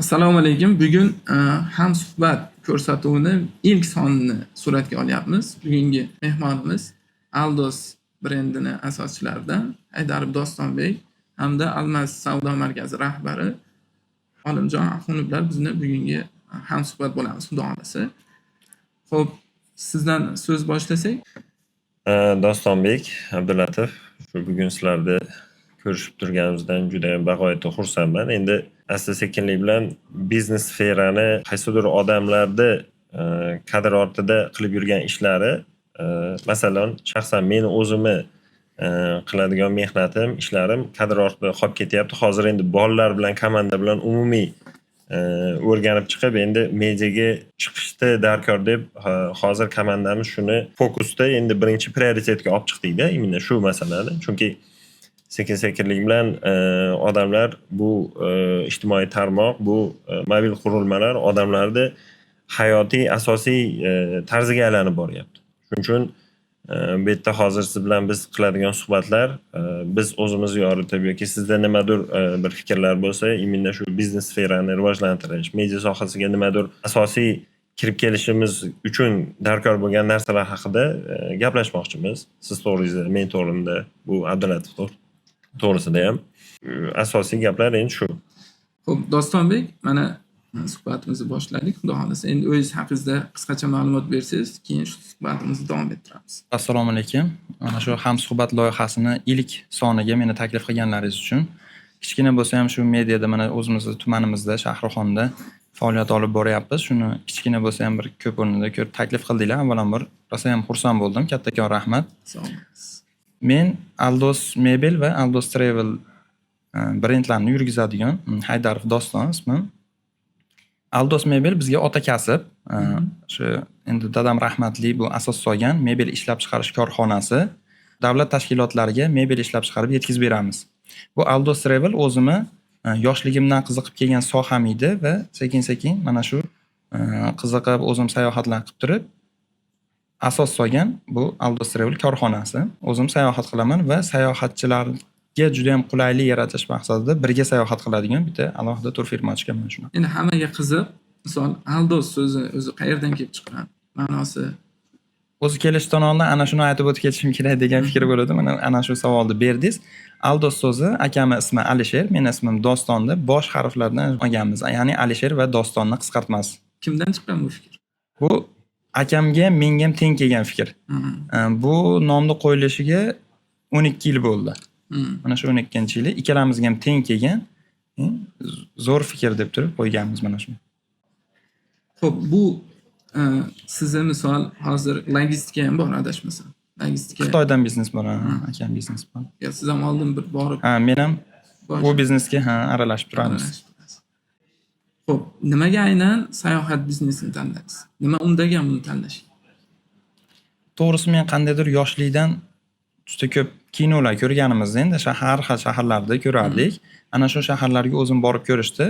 Assalomu alaykum. Bugun hamsuhbat ko'rsatuvini ilk sonini suratga olyapmiz. Bugungi mehmonimiz Aldos brendini asoschilaridan Haydarov Dostonbek hamda Almas savdo markazi rahbari Olimjon Axunovlar bizni bugungi hamsuhbat bo'lamiz, xudo xolasa. Xo'p, sizdan so'z boshlasak. Dostonbek Abdulatif, bugun sizlarni ko'rishib turganimizdan juda ham bag'oyatda xursandman. Endi asta-sekinlik bilan biznes sferani qaysidir odamlarda kadr ortida qilib yurgan ishlari, masalan, shaxsan meni o'zimni qiladigan mehnatim, ishlarim kadr ortida qolib ketyapti. Hozir endi bolalar bilan, komanda bilan umumiy o'rganib chiqib, endi mediaga chiqishda darkor deb hozir komandamiz shuni fokusda endi birinchi prioritetga olib chiqdik-da, именно shu masalani. Chunki sekin-sekinlik bilan odamlar bu ijtimoiy tarmoq, bu mobil qurilmalar odamlarni hayotiy asosiy tarziga aylanib boryapti. Shuning uchun bu yerda hozir siz bilan biz qiladigan suhbatlar biz o'zimiz yoritib yoki sizda nimadir bir fikrlar bo'lsa, именно shu biznes sferani rivojlantirish, media sohasiga nimadir asosiy kirib kelishimiz uchun darkor bo'lgan narsalar haqida gaplashmoqchimiz. Siz to'g'ringizda, men to'g'rimda, bu Abdulatif to'g'risida ham asosiy gaplar endi shu. Xo'p, Dostonbek, mana suhbatimizni boshladik. Xudo xolasa, endi o'zingiz haqingizda qisqacha ma'lumot bersangiz, keyin shu suhbatimizni davom ettiramiz. Assalomu alaykum. Mana shu hamsuhbat loyihasini ilk soniga meni taklif qilganlaringiz uchun kichkina bo'lsa ham shu mediada mana o'zimizning tumanimizda, Shahrixonda faoliyat olib boryapmiz. Shuni kichkina bo'lsa ham bir ko'p o'rnida ko'rib taklif qildinglar. Avvalambor rosa ham xursand bo'ldim. Kattakon rahmat. Sog' bo'lasiz. Men Aldos Mebel va Aldos Travel brendlarini yurgizadigan Haydarov Doston ismim. Aldos Mebel bizga ota kasb. Shu endi dadam rahmatli bu asos solgan mebel ishlab chiqarish korxonasi. Davlat tashkilotlariga mebel ishlab chiqarib yetkazib beramiz. Bu Aldos Travel o'zimni yoshligimdan qiziqib kelgan soham edi va sekin-sekin mana shu qiziqib o'zim sayohatlar qilib turib asos solgan bu Aldos Travel korxonasi. O'zim sayohat qilaman va sayohatchilarga juda ham qulaylik yaratish maqsadida birga sayohat qiladigan bitta alohida tur firma ochganman shuni. Endi hammaga qiziq, misol Aldos so'zi o'zi qayerdan kelib chiqqan? Ma'nosi O'zi kelishdan oldin ana shuni aytib o'tib ketishim kerak degan fikr bo'ladi. Mana ana shu savolni berdingiz. Aldos so'zi akamning ismi Alisher, mening ismim Dostonda bosh harflardan olganmiz. Ya'ni Alisher va Dostonni qisqartmasi. kimdan chiqqan bu fikr? Bu akamga menga ham teng kelgan fikr. Bu nomni qo'yilishiga 12 yil bo'ldi. Mana shu 12-yili ikkalamizga ham teng kelgan zo'r fikr deb turib qo'yganmiz mana shuni. Xo'p, bu sizni misol hozir logistika ham bor adashmasam. Logistika. Xitoydan biznes bor, akam biznes bor. Ya siz ham oldin bir borib Men ham bu biznesga aralashib turamiz. Xo'p, nimaga aynan sayohat biznesini tanladingiz? Nima undagan buni tanlash? To'g'risi men qandaydir yoshlikdan juda ko'p kinolar ko'rganimizda endi har xil shaharlarda ko'rardik. Ana shu shaharlarga o'zim borib ko'rishdi.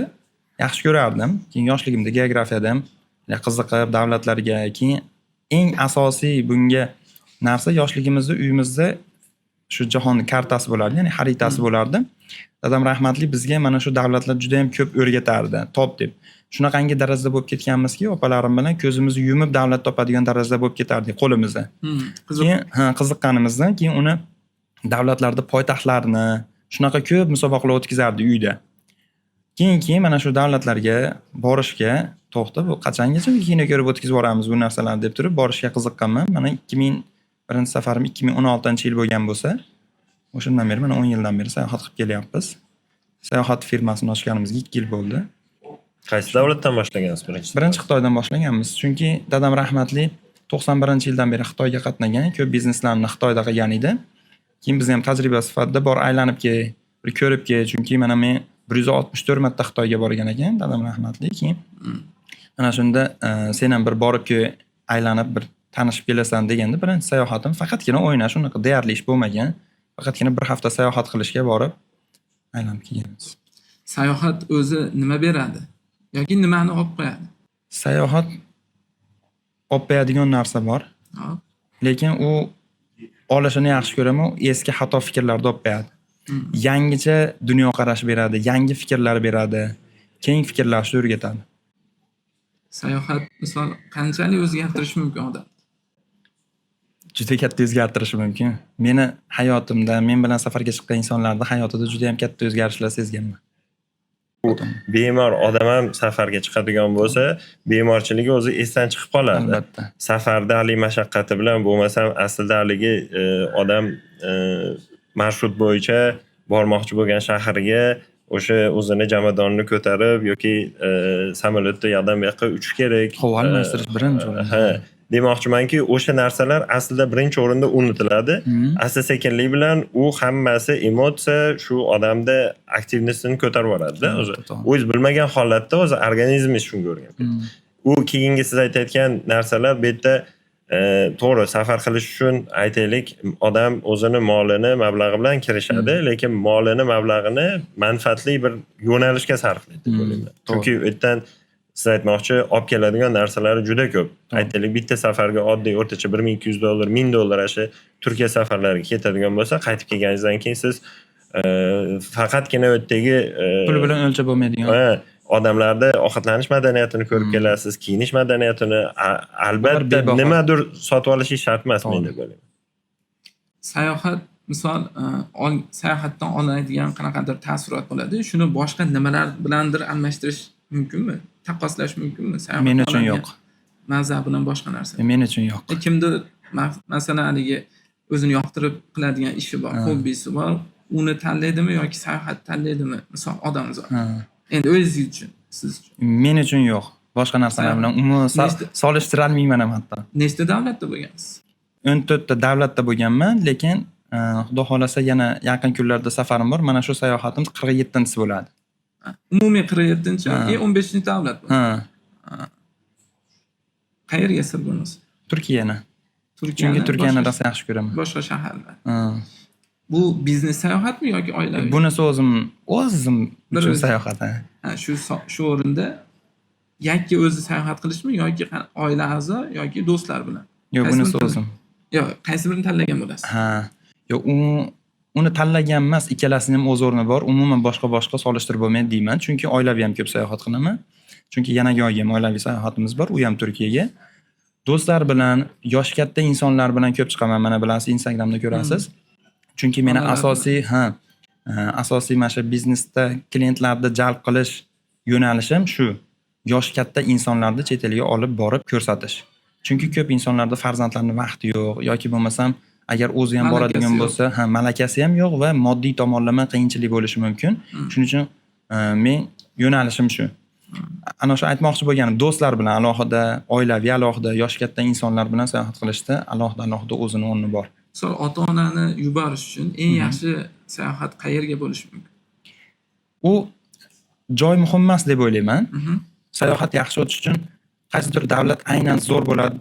Yaxshi ko'rardim. Keyin yoshligimda geografiyada ham qiziqib davlatlarga, keyin eng asosiy bunga narsa yoshligimizda uyimizda shu jahonning kartasi bo'lardi, ya'ni xaritasi bo'lardi. Dadam rahmatli bizga mana shu davlatlar juda ham ko'p o'rgatardi, top deb. Shunaqangi darajada bo'lib ketganmizki, opalarim bilan ko'zimizni yumib davlat topadigan darajada bo'lib ketardik qo'limizda. Keyin qiziqqanimizdan keyin uni davlatlarda poytaxtlarni shunaqa ko'p musobaqalar o'tkazardi uyda. Keyin mana shu davlatlarga borishga to'xtab, bu qachongacha kino ko'rib o'tkazib boramiz bu narsalarni deb turib borishga qiziqqanman. Mana 2001 safarim 2016-yil bo'lgan bo'lsa, o'shandan beri mana 10 yildan beri sayohat qilib kelyapmiz. Sayohat firmasini ochganimizga 2 yil bo'ldi. Qaysi davlatdan boshlagansiz birinchi? Birinchi Xitoydan boshlaganmiz. Chunki dadam rahmatli 91-yildan beri Xitoyga qatnagan, ko'p bizneslarni Xitoyda qilgan edi. Keyin biz ham tajriba sifatida bor aylanib bir ko'rib chunki mana men 164 marta Xitoyga borgan ekan, dadam rahmatli. Keyin ana shunda sen ham bir borib aylanib bir tanishib kelasan deganda birinchi sayohatim faqatgina o'ynash, unaqa deyarli ish bo'lmagan. Faqatgina bir hafta sayohat qilishga borib aylanib kelganmiz. Sayohat o'zi nima beradi yoki nimani olib qo'yadi? Sayohat olib qo'yadigan narsa bor. Lekin u olishini yaxshi ko'raman, eski xato fikrlarni olib qo'yadi. Yangicha dunyoqarash beradi, yangi fikrlar beradi. keng fikrlashni o'rgatadi. Sayohat misol qanchalik o'zgartirishi mumkin odam? Juda katta o'zgartirishi mumkin. Meni hayotimda, men bilan safarga chiqqan insonlarda hayotida juda ham katta o'zgarishlar sezganman. Bemor odam ham safarga chiqadigan bo'lsa, bemorchiligi o'zi esdan chiqib qoladi. Albatta. Safarda hali mashaqqati bilan bo'lmasam, aslida haligi odam marshrut bo'yicha bormoqchi bo'lgan shaharga o'sha o'zini jamoadonini ko'tarib yoki samolyotda yoqdan bu yoqqa uchish kerak. Havo almashtirish birinchi o'rinda. Ha, demoqchimanki, o'sha narsalar aslida birinchi o'rinda unutiladi. Asta-sekinlik bilan u hammasi emotsiya shu odamda aktivnessini ko'tarib yuboradi-da o'zi. O'z bilmagan holatda o'zi organizmi shunga o'rganadi. U keyingi siz aytayotgan narsalar bu yerda to'g'ri safar qilish uchun aytaylik odam o'zini molini, mablag'i bilan kirishadi, lekin molini, mablag'ini manfaatli bir yo'nalishga sarflaydi deb o'ylayman. Chunki u yerdan siz aytmoqchi olib keladigan narsalari juda ko'p. Aytaylik bitta safarga oddiy o'rtacha $1200, $1000 asha Turkiya safarlariga ketadigan bo'lsa, qaytib kelganingizdan keyin siz faqatgina u yerdagi pul bilan o'lchab bo'lmaydigan. Odamlarda ovqatlanish madaniyatini ko'rib kelasiz, kiyinish madaniyatini albatta nimadir sotib olish shart emas men deb o'ylayman. Sayohat misol sayohatdan olinadigan qanaqadir taassurot bo'ladi, shuni boshqa nimalar bilandir almashtirish mumkinmi? Taqqoslash mumkinmi? Sayohat Men uchun yo'q. Mazza bilan boshqa narsa. Men uchun yo'q. Kimdir masalan haligi o'zini yoqtirib qiladigan ishi bor, hobbisi bor, uni tanlaydimi yoki sayohat tanlaydimi? Misol odamzod. Endi o'zingiz uchun, siz uchun. Men uchun yo'q. Boshqa narsalar bilan umuman solishtirib olmayman ham hatto. Nechta davlatda bo'lgansiz? 14 ta davlatda bo'lganman, lekin Xudo xolasa yana yaqin kunlarda safarim bor. Mana shu sayohatim 47-si bo'ladi. Umumiy 47-chi yoki 15-chi davlat bu. Qayerga sir bo'lmasa? Turkiyani. Chunki Turkiyani rosa yaxshi ko'raman. Boshqa shaharlar. Bu biznes sayohatmi yoki oilaviy? Bunisi o'zim uchun sayohat. Ha, shu o'rinda yakka o'zi sayohat qilishmi yoki oila a'zo yoki do'stlar bilan? Yo'q, bunisi o'zim. Yo'q, qaysi birini tanlagan bo'lasiz? Ha. Yo'q, uni tanlagan emas, ikkalasining ham o'z o'rni bor. Umuman boshqa solishtirib bo'lmaydi deyman, chunki oilaviy ham ko'p sayohat qilaman. Chunki yana ham oilaviy sayohatimiz bor, u ham Turkiyaga. Do'stlar bilan, yoshi katta insonlar bilan ko'p chiqaman. Mana bilasiz, Instagramda ko'rasiz. Chunki meni asosiy mana shu biznesda klientlarni jalb qilish yo'nalishim shu. Yoshi katta insonlarni chet elga olib borib ko'rsatish. Chunki ko'p insonlarda farzandlarning vaqti yo'q yoki bo'lmasam agar o'zi ham boradigan bo'lsa, malakasi ham yo'q va moddiy tomonlama qiyinchilik bo'lishi mumkin. Shuning uchun men yo'nalishim shu. Ana shu aytmoqchi bo'lganim, do'stlar bilan alohida, oilaviy alohida, yoshi katta insonlar bilan sayohat qilishda alohida o'zini o'rni bor. Misol ota-onani yuborish uchun eng yaxshi sayohat qayerga bo'lishi mumkin? U joy muhim emas deb o'ylayman. Sayohat yaxshi o'tish uchun qaysidir davlat aynan zo'r bo'ladi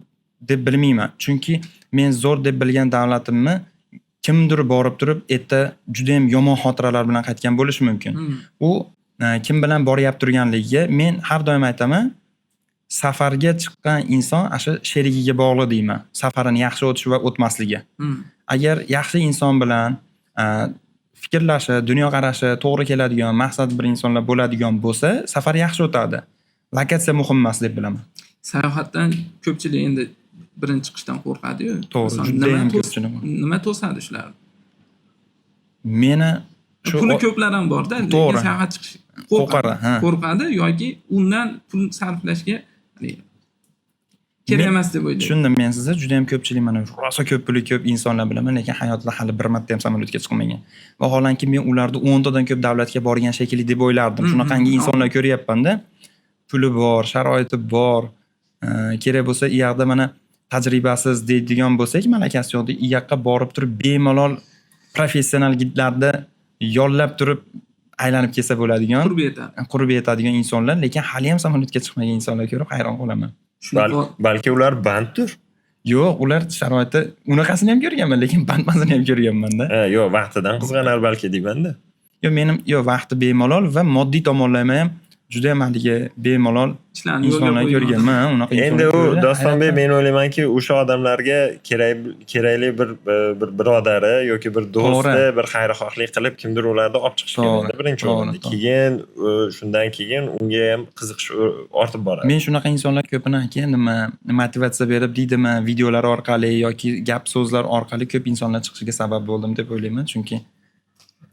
deb bilmayman. Chunki men zo'r deb bilgan davlatimni kimdir borib turib, erta juda ham yomon xotiralar bilan qaytgan bo'lishi mumkin. U kim bilan boryapti turganligiga men har doim aytaman, safarga chiqqan inson asha sherigiga bog'liq deyman. Safarini yaxshi o'tishi va o'tmasligi. Agar yaxshi inson bilan fikrlashi, dunyoqarashi to'g'ri keladigan, maqsad bir insonlar bo'ladigan bo'lsa, safar yaxshi o'tadi. Lokatsiya muhim emas deb bilaman. Sayohatdan ko'pchilik endi birinchi chiqishdan qo'rqadi-yu. To'g'ri, juda ham ko'pchilik. Nima to'sadi shularni? Meni puli ko'plar ham bor-da, lekin sayohat chiqish qo'rqadi yoki undan pul sarflashga kerak emas deb o'ylaydi. Tushundim men sizni, juda ham ko'pchilik mana rosa ko'p puli ko'p insonlar bilaman, lekin hayotida hali bir marta ham samolyotga chiqmagan. Vaholanki men ularni 10 tadan ko'p davlatga borgan shekilli deb o'ylardim. Shunaqangi insonlar ko'ryapman-da. Puli bor, sharoiti bor. Kerak bo'lsa, u yoqda mana tajribasiz deydigan bo'lsak, malakasi yo'q, u yoqqa borib turib bemalol professional gidlarda yollab turib aylanib kelsa bo'ladigan, qurib yetadigan insonlar, lekin hali ham samolyotga chiqmagan insonlar ko'rib hayron qolaman. Balki ular banddir. Yo'q, ular sharoiti unaqasini ham ko'rganman, lekin bandmasini ham ko'rganman-da. Yo'q, vaqtidan qizg'anar balki deyman-da. Yo'q, vaqti bemalol va moddiy tomonlama ham juda ham haligi bemalol ishlarni yo'lga insonlar qo'yib ko'rganman. Unaqa Endi insonlar u ko'rgan. Dostonbek, Hayotda- men o'ylaymanki, o'sha odamlarga kerakli bir birodari yoki bir do'sti To'g'ri. bir xayrixohlik qilib kimdir ularni olib chiqish To'g'ri, kerak birinchi to'g'ri, o'rinda. to'g'ri. Keyin shundan keyin unga ham qiziqish ortib boradi. Men shunaqa insonlar ko'pini nima motivatsiya berib deydimi, videolar orqali yoki gap so'zlar orqali ko'p insonlar chiqishiga sabab bo'ldim deb o'ylayman, chunki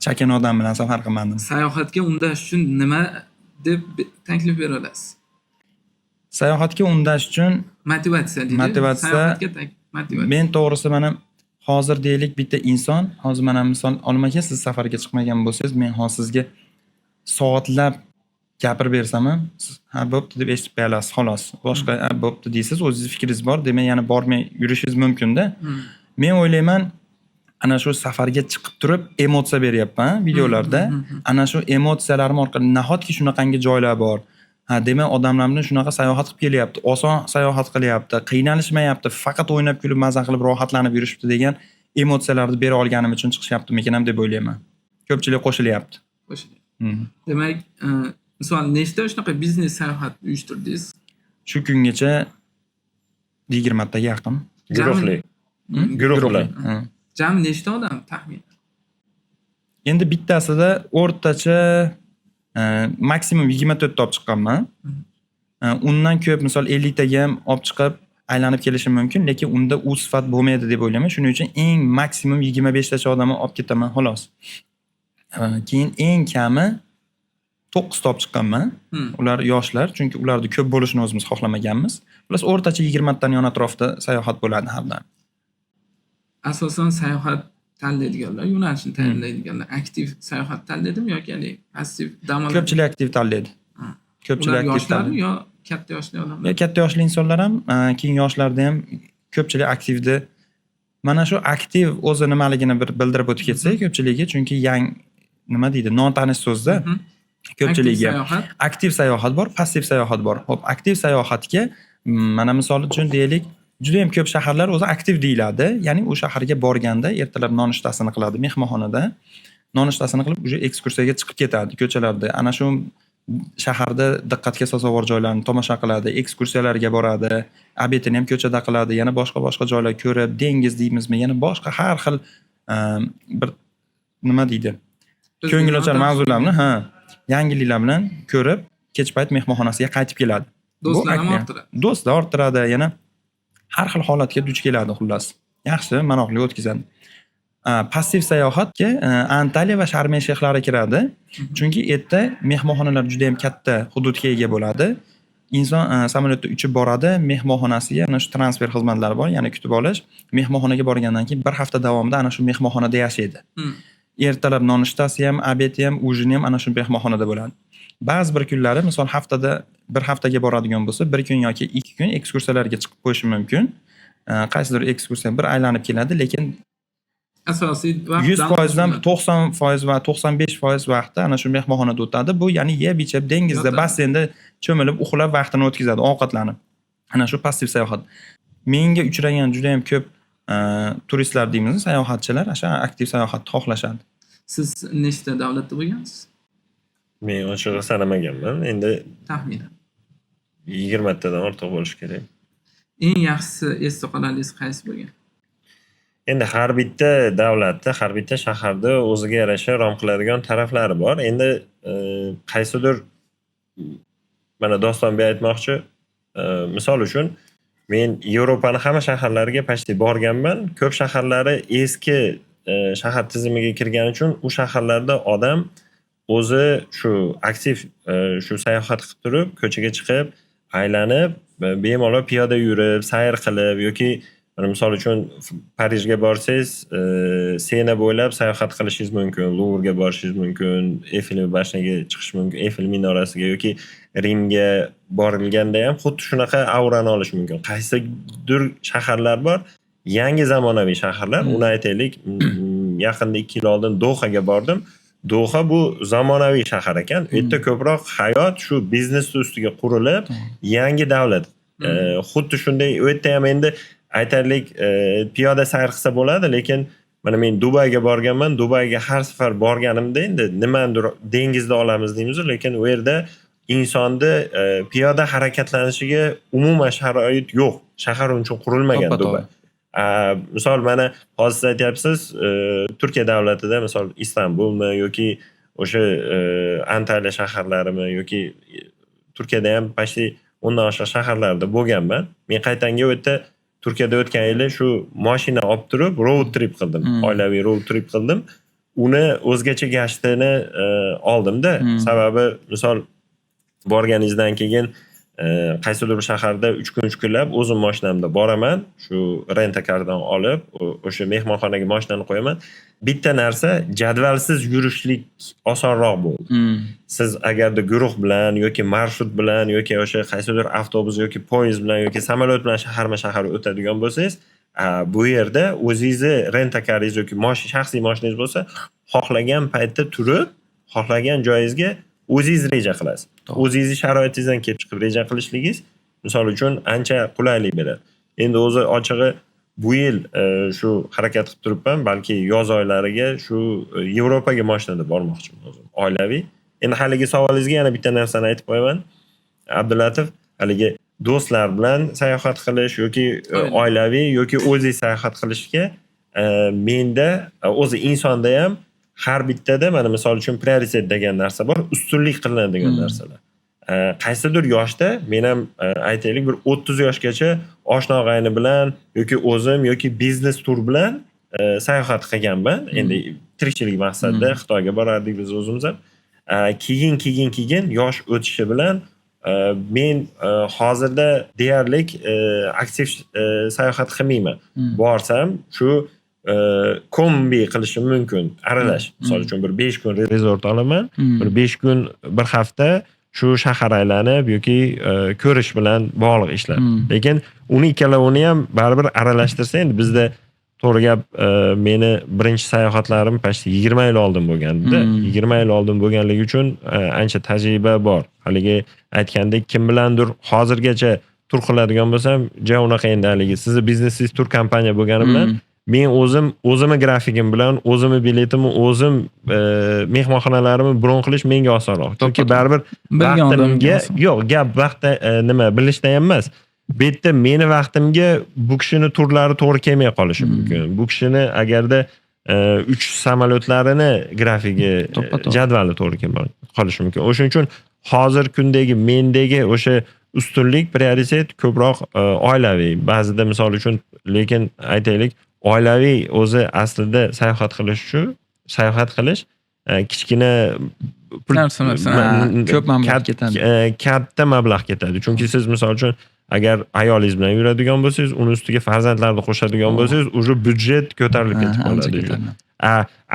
chakana odam bilan safar qilmadim. Sayohatga undash uchun nima deb taklif bera olasiz? Sayohatga undash uchun Motivatsiya deydi. Motivatsiya- Sayohatga motivatsiya. men to'g'risi mana hozir deylik bitta inson, hozir mana misol olmaka siz safarga chiqmagan bo'lsangiz, men hozir sizga soatlab gapirib bersam ham, siz ha bo'pti deb eshitib qo'yasiz xolos. Boshqa ha bo'pti deysiz, o'zingiz fikringiz bor, demak yana bormay yurishingiz mumkin-da. Men o'ylayman, ana shu safarga chiqib turib emotsiya beryapman videolarda. Ana shu emotsiyalarim orqali nahotki shunaqangi joylar bor. Ha, demak odamlar bilan shunaqa sayohat qilib kelyapti, oson sayohat qilyapti, qiynalishmayapti, faqat o'ynab kulib, maza qilib, rohatlanib yurishibdi degan emotsiyalarni bera olganim uchun chiqishyaptimikin ham deb o'ylayman. Ko'pchilik qo'shilyapti. Demak, misol nechta shunaqa biznes sayohat uyushtirdingiz? Shu kungacha 20 taga yaqin. Guruhli. Guruh bilan. Jami nechta odam taxminan? Endi bittasida o'rtacha maksimum 24 ta olib chiqqanman. Undan ko'p, misol 50 taga ham olib chiqib aylanib kelishim mumkin, lekin unda u sifat bo'lmaydi deb o'ylayman. Shuning uchun eng maksimum 25 tacha odamni olib ketaman, xolos. Keyin eng kami 9 ta olib chiqqanman. Ular yoshlar, chunki ularning ko'p bo'lishini o'zimiz xohlamaganmiz. Plus o'rtacha 20 tadan yon atrofda sayohat bo'ladi har doim. Asosan sayohat tanlaydiganlar, yo'nalishni tanlaydiganlar aktiv sayohat tanlaydimi yoki passiv dam oladi? Ko'pchilik aktiv tanlaydi. Ko'pchilik Ular aktiv yoshlarmi tanlaydi. yo katta yoshli odamlar? Ya katta yoshli insonlar ham, keyin yoshlarda ham ko'pchilik aktivdi. Mana shu aktiv o'zi nimaligini bir bildirib o'tib ketsak ko'pchiligi, chunki nima deydi, notanish so'zda ko'pchiligiga aktiv sayohat bor, passiv sayohat bor. Xo'p, aktiv sayohatga mana misol uchun deylik, juda ham ko'p shaharlar o'zi aktiv deyiladi. Ya'ni u shaharga borganda ertalab nonushtasini qiladi mehmonxonada. Nonushtasini qilib, uje ekskursiyaga chiqib ketadi ko'chalarda. Ana shu shaharda diqqatga sazovor joylarni tomosha qiladi, ekskursiyalarga boradi, obedini ham ko'chada qiladi, yana boshqa joylar ko'rib, dengiz deymizmi, yana boshqa har xil bir nima deydi? Ko'ngilochar mavzularni, yangiliklar bilan ko'rib, kech payt mehmonxonasiga qaytib keladi. Do'stlar ham orttiradi. Do'stlar orttiradi, yana har xil holatga duch keladi xullas. Yaxshi, manoqli o'tkazadi. Passiv sayohatga Antaliya va Sharm-el-Sheyxlar kiradi. Chunki erta mehmonxonalar juda ham katta hududga ega bo'ladi. Inson samolyotda uchib boradi, mehmonxonasiga ana shu transfer xizmatlari bor, ya'ni kutib olish. Mehmonxonaga borgandan keyin bir hafta davomida ana shu mehmonxonada yashaydi. Ertalab nonushtasi ham, obedi ham, ujini ham ana shu mehmonxonada bo'ladi. Ba'zi bir kunlari, misol haftada bir haftaga boradigan bo'lsa, bir kun yoki 2 kun ekskursiyalarga chiqib qo'yishi mumkin. Qaysidir ekskursiya bir aylanib keladi, lekin asosiy vaqt 100% dan 90% va 95% vaqtda ana shu mehmonxonada o'tadi. Bu ya'ni yeb ichib, dengizda, bassenda cho'milib, uxlab vaqtini o'tkazadi, ovqatlanib. Ana shu passiv sayohat. Menga uchragan juda ham ko'p turistlar deymiz, sayohatchilar o'sha aktiv sayohatni xohlashadi. Siz nechta davlatda bo'lgansiz? Men ochig'i sanamaganman. Endi Taxminan. 20 tadan ortiq bo'lishi kerak. Eng yaxshisi esda qolarlingiz qaysi bo'lgan? Endi har bitta davlatda, har bitta shaharda o'ziga yarasha rom qiladigan taraflari bor. Endi qaysidir mana Dostonbek aytmoqchi, misol uchun men Yevropaning hamma shaharlariga pashti borganman. Ko'p shaharlari eski shahar tizimiga kirgani uchun u shaharlarda odam o'zi shu aktiv shu sayohat qilib turib, ko'chaga chiqib, aylanib, bemalol piyoda yurib, sayr qilib yoki misol uchun Parijga borsangiz, Sena bo'ylab sayohat qilishingiz mumkin, Louvre'ga borishingiz mumkin, Eyfel bashniga chiqish mumkin, Eyfel minorasiga yoki Rimga borilganda ham xuddi shunaqa aurani olish mumkin. Qaysidir shaharlar bor, yangi zamonaviy shaharlar. Uni aytaylik, yaqinda 2 yil oldin Dohaga bordim. Doha bu zamonaviy shahar ekan. U yerda ko'proq hayot shu biznes ustiga qurilib, yangi davlat. Xuddi shunday u yerda ham endi aytaylik piyoda sayr qilsa bo'ladi, lekin mana men Dubayga borganman. Dubayga har safar borganimda endi nimandir dengizda olamiz deymiz, lekin u yerda insonni piyoda harakatlanishiga umuman sharoit yo'q. Shahar uchun qurilmagan To'ppa-to'g'ri. Dubai. Misol mana hozir siz aytyapsiz, Turkiya davlatida misol Istanbulmi yoki o'sha Antalya shaharlarimi yoki Turkiyada ham почти 10 dan oshiq shaharlarda bo'lganman. Men qaytanga u yerda Turkiyada o'tgan yili shu mashina olib turib road trip qildim. Oilaviy road trip qildim. Uni o'zgacha gashtini oldimda. Sababi misol borganingizdan keyin qaysidir bir shaharda 3 kun 3 kunlab o'zim mashinamda boraman, shu rent-a-cardan olib, o'sha mehmonxonaga mashinani qo'yaman. Bitta narsa, jadvalsiz yurishlik osonroq bo'ldi. Siz agarda guruh bilan yoki marshrut bilan yoki o'sha qaysidir avtobus yoki poyezd bilan yoki samolyot bilan shahar o'tadigan bo'lsangiz, bu yerda o'zingizni rent-a-caringiz yoki shaxsiy mashinangiz bo'lsa, xohlagan paytda turib, xohlagan joyingizga o'zingiz reja qilasiz. O'zingizni sharoitingizdan kelib chiqib reja qilishligingiz misol uchun ancha qulaylik beradi. Endi o'zi ochig'i bu yil shu harakat qilib turibman, balki yoz oylariga shu Yevropaga mashinada bormoqchiman o'zim, oilaviy. Endi haligi savolingizga yana bitta narsani aytib qo'yaman. Abdulatif, haligi do'stlar bilan sayohat qilish yoki oilaviy yoki o'zingiz sayohat qilishga menda o'zi insonda ham har bittada mana misol uchun prioritet degan narsa bor, ustunlik qilinadigan narsalar. Qaysidir yoshda men ham aytaylik bir 30 yoshgacha oshna og'ayni bilan yoki o'zim yoki biznes tur bilan sayohat qilganman. Endi tirikchilik maqsadida Xitoyga borardik biz o'zimiz ham. Keyin yosh o'tishi bilan men hozirda deyarli aktiv sayohat qilmayman. Borsam shu kombi qilishim mumkin, aralash. Misol uchun bir 5 kun resort olaman, bir 5 kun bir hafta shu shahar aylanib yoki ko'rish bilan bog'liq ishlar. Lekin uni ikkalovini ham baribir aralashtirsa, endi bizda to'g'ri gap, meni birinchi sayohatlarim почти 20 yil oldin bo'lganda, 20 yil oldin bo'lganligi uchun ancha tajriba bor. Haligi aytgandek, kim bilandir hozirgacha tur qiladigan bo'lsam, ja unaqa endi haligi sizni biznesingiz tur kompaniya bo'lgani bilan men o'zimni grafikim bilan, o'zimni biletimni, o'zim mehmonxonalarimni bron qilish menga osonroq. Chunki baribir vaqtimga yo'q, gap vaqtda nima bilishda ham emas. Bu yerda meni vaqtimga bu kishini turlari to'g'ri kelmay qolishi mumkin. Bu kishini agarda uchish samolyotlarini grafigi, jadvali to'g'ri kelmay qolishi mumkin. O'shuning uchun hozir kundagi mendagi o'sha ustunlik, prioritet ko'proq oilaviy. Ba'zida misol uchun, lekin aytaylik, oilaviy o'zi aslida sayohat qilish kichkina narsa emas, ko'p mablag' ketadi. Katta mablag' ketadi. Chunki siz misol uchun agar ayolingiz bilan yuradigan bo'lsangiz, uni ustiga farzandlarni qo'shadigan bo'lsangiz, o'sha byudjet ko'tarilib ketib qoladi.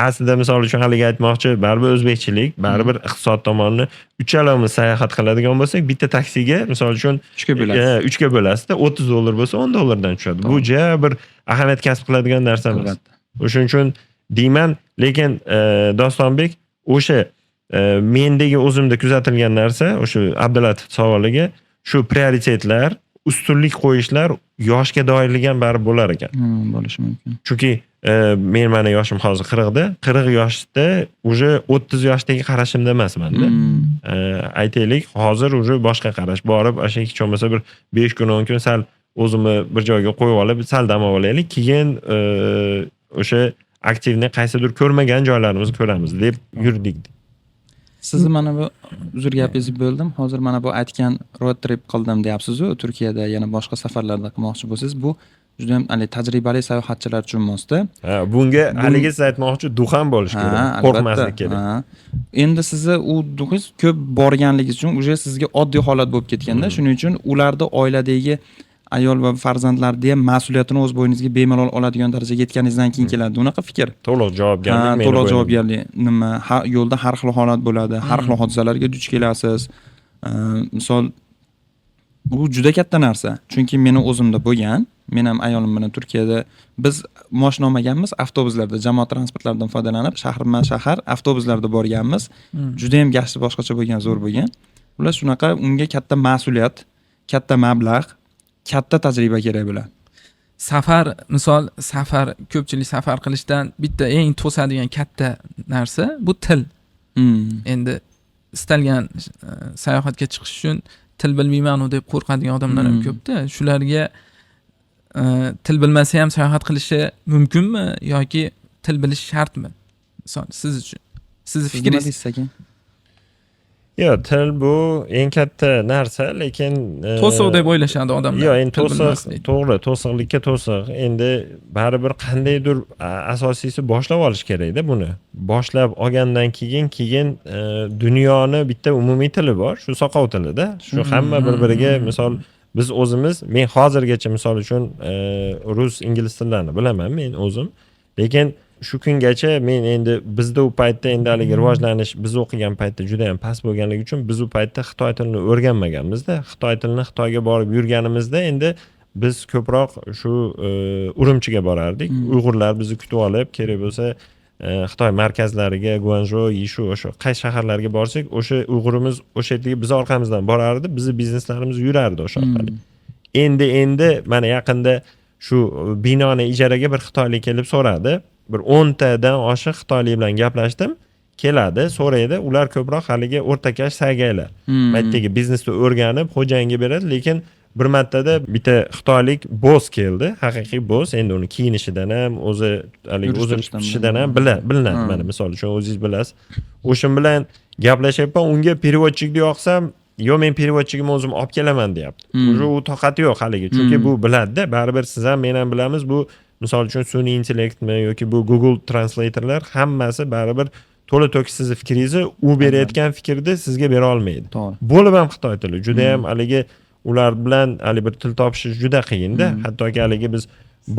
Aslida misol uchun haligi aytmoqchi, baribir o'zbekchilik, baribir iqtisod tomonini uchalamiz sayohat qiladigan bo'lsak, bitta taksiga misol uchun 3 ga bo'lasizda, $30 bo'lsa $10 dan tushadi. Bu ja bir ahamiyat kasb qiladigan narsa emas. O'shuning uchun deyman, lekin Dostonbek o'sha mendagi o'zimda kuzatilgan narsa, o'sha Abdulatif savoliga shu prioritetlar, ustunlik qo'yishlar yoshga doirlik ham baribir bo'lar ekan. Bo'lishi mumkin. Chunki men mana yoshim hozir 40 da. 40 yoshda уже 30 yoshdagi qarashimda emas menda. Aytaylik, hozir уже boshqa qarash. Borib, o'sha hech bo'lmasa bir 5 kun 10 kun sal o'zimni bir joyga qo'yib olib, sal dam olaylik, keyin o'sha aktivni qaysidir ko'rmagan joylarimizni ko'ramiz deb yurdik. Sizni mana bu uzr gapingizni bo'ldim. Hozir mana bu aytgan road trip qildim deyapsiz-ku, Turkiyada yana boshqa safarlarda qilmoqchi bo'lsangiz, bu juda ham tajribali sayohatchilar uchun emasda. Bunga haligi siz aytmoqchi duxan bo'lish kerak, qo'rqmaslik kerak. Endi sizni u duxingiz ko'p borganligi uchun uje sizga oddiy holat bo'lib ketganda, shuning uchun ularda oiladagi ayol va farzandlarni ham mas'uliyatini o'z bo'yningizga bemalol oladigan darajaga yetganingizdan keyin keladi. Unaqa fikr. To'liq javobgarlik. To'liq javobgarlik. Nima, yo'lda har xil holat bo'ladi, har xil hodisalarga duch kelasiz. Misol bu juda katta narsa. Chunki meni o'zimda bo'lgan. Men ham ayolim bilan Turkiyada biz mashina olmaganmiz, avtobuslarda, jamoat transportlaridan foydalanib, shahar avtobuslarda borganmiz. Juda ham gashti boshqacha bo'lgan, zo'r bo'lgan. Ular shunaqa, unga katta mas'uliyat, katta mablag', katta tajriba kerak bo'ladi. Ko'pchilik safar qilishdan bitta eng to'sadigan katta narsa bu til. Endi istalgan sayohatga chiqish uchun til bilmayman deb qo'rqadigan odamlar ham ko'pda. Shularga til bilmasa ham sayohat qilishi mumkinmi yoki til bilish shartmi? Misol siz uchun. Sizni fikringiz. Yo, til bu eng katta narsa, lekin to'siq deb o'ylashadi odamlar. Yo, endi to'g'ri, to'siqlikka to'siq. Endi baribir qandaydir asosiysi boshlab olish kerak-da buni. Boshlab olgandan keyin dunyoni bitta umumiy tili bor, shu soqov tilida. Shu hamma bir-biriga misol biz o'zimiz, men hozirgacha misol uchun rus, ingliz tillarini bilaman men o'zim. Lekin shu kungacha men endi bizda u paytda endi haligi rivojlanish biz o'qigan paytda juda ham past bo'lganligi uchun biz u paytda Xitoy tilini o'rganmaganmiz-da. Xitoy tilini Xitoyga borib yurganimizda endi biz ko'proq shu Urumchiga borardik. Uyg'urlar bizni kutib olib, kerak bo'lsa Xitoy markazlariga, Guanzhou, Yishu o'sha qaysi shaharlarga borsak, o'sha Uyg'urimiz o'sha yerga biz orqamizdan borardi, bizni bizneslarimiz yurardi o'sha orqali. Endi mana yaqinda shu binoni ijaraga bir Xitoylik kelib so'radi. Bir 10 tadan oshiq Xitoylik bilan gaplashdim. Keladi, so'raydi. Ular ko'proq haligi o'rtakash sagaylar. Maytdagi biznesni o'rganib, xo'jayinga beradi, lekin bir martada bitta Xitoylik boss keldi, haqiqiy boss. Endi uni kiyinishidan ham, o'zi haligi o'zini tutishidan ham bilinadi. Mana misol uchun o'zingiz bilasiz. O'shin bilan gaplashyapman, unga переводчикni yoqsam, yo men переводчигimni o'zim olib kelaman deyapti. U toqati yo'q haligi. Chunki bu biladi-da, baribir siz ham men ham bilamiz bu misol uchun sun'iy intellektmi yoki bu Google translatorlar hammasi baribir to'la-to'kis sizni fikringizni u berayotgan fikrni sizga bera olmaydi. Bo'lib ham Xitoy tili juda ham haligi ular bilan hali bir til topishish juda qiyin-da. Hattoki haligi biz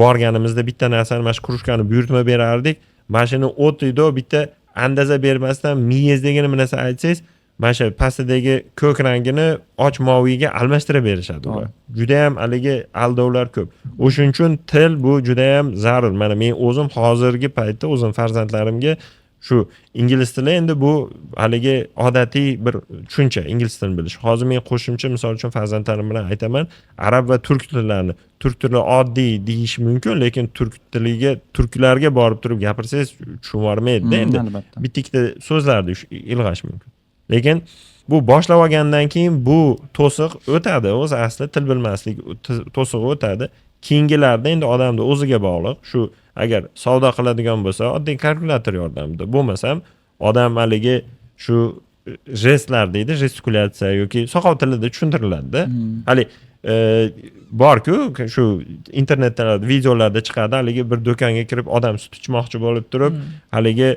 borganimizda bitta narsani mana shu krujkani buyurtma berardik. Mashina o'tiydi, bitta andaza bermasdan miyangizdagi nima narsa aytsangiz, mana shu pastidagi ko'k rangini och moviyga almashtirib berishadi ular. Juda ham haligi aldovlar ko'p. O'shuning uchun til bu juda ham zarur. Mana men o'zim hozirgi paytda o'zim farzandlarimga shu ingliz tili endi bu haligi odatiy bir tushuncha ingliz tilini bilish. Hozir men qo'shimcha misol uchun farzandlarim bilan aytaman, arab va turk tillarini. Turk tili oddiy deyish mumkin, lekin turklarga borib turib gapirsangiz tushunolmaydi-da endi. Bitta so'zlarni ilg'ash mumkin. Lekin bu boshlab olgandan keyin bu to'siq o'tadi. O'zi asli til bilmaslik to'siq o'tadi. Keyingilarda endi odamning o'ziga bog'liq. Shu agar savdo qiladigan bo'lsa, oddiy kalkulyator yordamida. Bo'lmasam, odam haligi shu jestlar deydi, gestikulyatsiya yoki soqov tilida tushuntiriladi-da. Hali bor-ku, shu internetda videolarda chiqadi, haligi bir do'konga kirib odam sut ichmoqchi bo'lib turib, haligi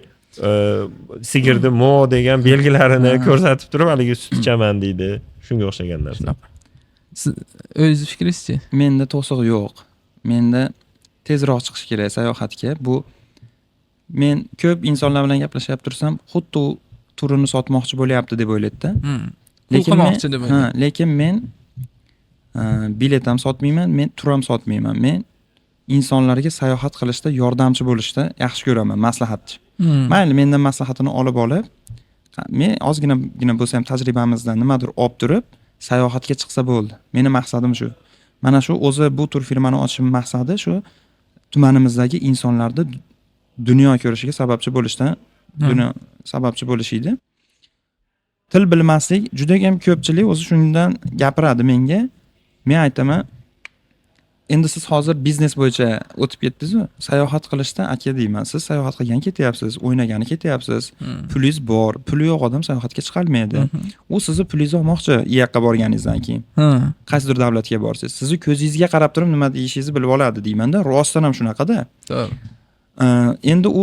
sigirni mo degan belgilarini ko'rsatib turib haligi sut ichaman deydi. Shunga o'xshagan narsa. Siz o'zingiz fikringizchi? Menda to'siq yo'q. Menda tezroq chiqish kerak sayohatga. Bu men ko'p insonlar bilan gaplashib tursam, xuddi turini sotmoqchi bo'lyapti deb o'ylaydi-da. Lekin men bilet ham sotmayman, men tur ham sotmayman. Men insonlarga sayohat qilishda yordamchi bo'lishda yaxshi ko'raman, maslahatchi. Mayli mendan maslahatini olib, men ozgina bo'lsa ham tajribamizdan nimadir olib turib, sayohatga chiqsa bo'ldi. Meni maqsadim shu. Mana shu o'zi bu tur firmani ochishim maqsadi shu tumanimizdagi insonlarda dunyo ko'rishiga sababchi bo'lishdan, sababchi bo'lishiydi. Til bilmaslik juda ham ko'pchilik o'zi shundan gapiradi menga. Men aytaman, endi siz hozir biznes bo'yicha o'tib ketdingiz-ku, sayohat qilishda aka deyman, siz sayohat qilgan ketyapsiz, o'ynagani ketyapsiz, pulingiz bor, puli yo'q odam sayohatga chiqolmaydi. U sizni pulingizni olmoqchi u yoqqa borganingizdan keyin. Qaysidir davlatga borsangiz, sizni ko'zingizga qarab turib nima deyishingizni bilib oladi deyman-da, rostdan ham shunaqada. Endi u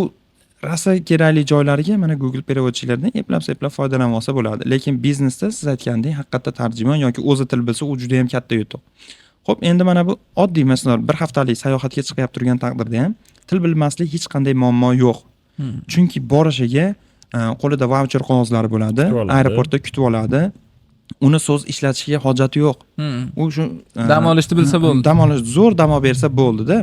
rasa kerakli joylariga mana Google переводчиklaridan eplab-seplab foydalanib olsa bo'ladi. Lekin biznesda siz aytgandek haqiqatda tarjimon yoki o'zi til bilsa, u juda ham katta yutuq. Xo'p, endi mana bu oddiy masalan bir haftalik sayohatga chiqib turgan taqdirda ham til bilmaslik hech qanday muammo yo'q. Chunki borishiga qo'lida voucher qog'ozlari bo'ladi, aeroportda kutib oladi. Uni so'z ishlatishiga hojati yo'q. U shu dam olishni bilsa bo'ldi. Dam olish zo'r dam olib bersa bo'ldi-da.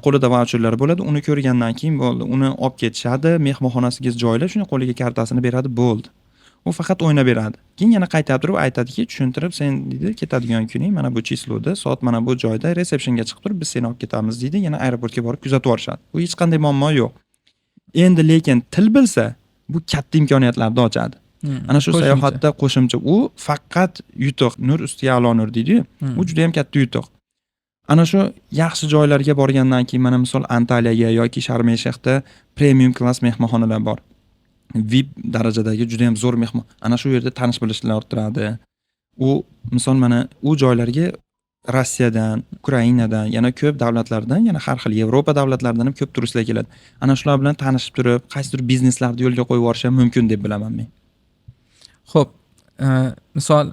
Qo'lida voucherlari bo'ladi, uni ko'rgandan keyin bo'ldi. Uni olib ketishadi, mehmonxonasiga joylab, shuni qo'liga kartasini beradi, bo'ldi. U faqat o'ynab beradi. Keyin yana qaytarib turib aytadiki, tushuntirib, sen deydi, ketadigan kuning mana bu chisloda, soat mana bu joyda resepsiyonga chiqib turib, biz seni olib ketamiz deydi, yana aeroportga borib kuzatib yuborishadi. Bu hech qanday muammo yo'q. Endi lekin til bilsa, bu katta imkoniyatlarni ochadi. Ana shu Qo'shimcha. sayohatda qo'shimcha u faqat yutuq, nur ustiga a'lo nur deydi-yu. U juda ham katta yutuq. Ana shu yaxshi joylarga borgandan keyin mana misol Antaliyaga yoki Sharm el-Shayxda premium klass mehmonxonalar bor. VIP darajadagi juda ham zo'r mehmon. Ana shu yerda tanish bilishlar orttiradi. U misol mana u joylarga Rossiyadan, Ukrainadan, yana ko'p davlatlardan, yana har xil Yevropa davlatlaridan ham ko'p turistlar keladi. Ana shular bilan tanishib turib, qaysidir bizneslarni yo'lga qo'yib yuborish ham mumkin deb bilaman men. Xo'p, misol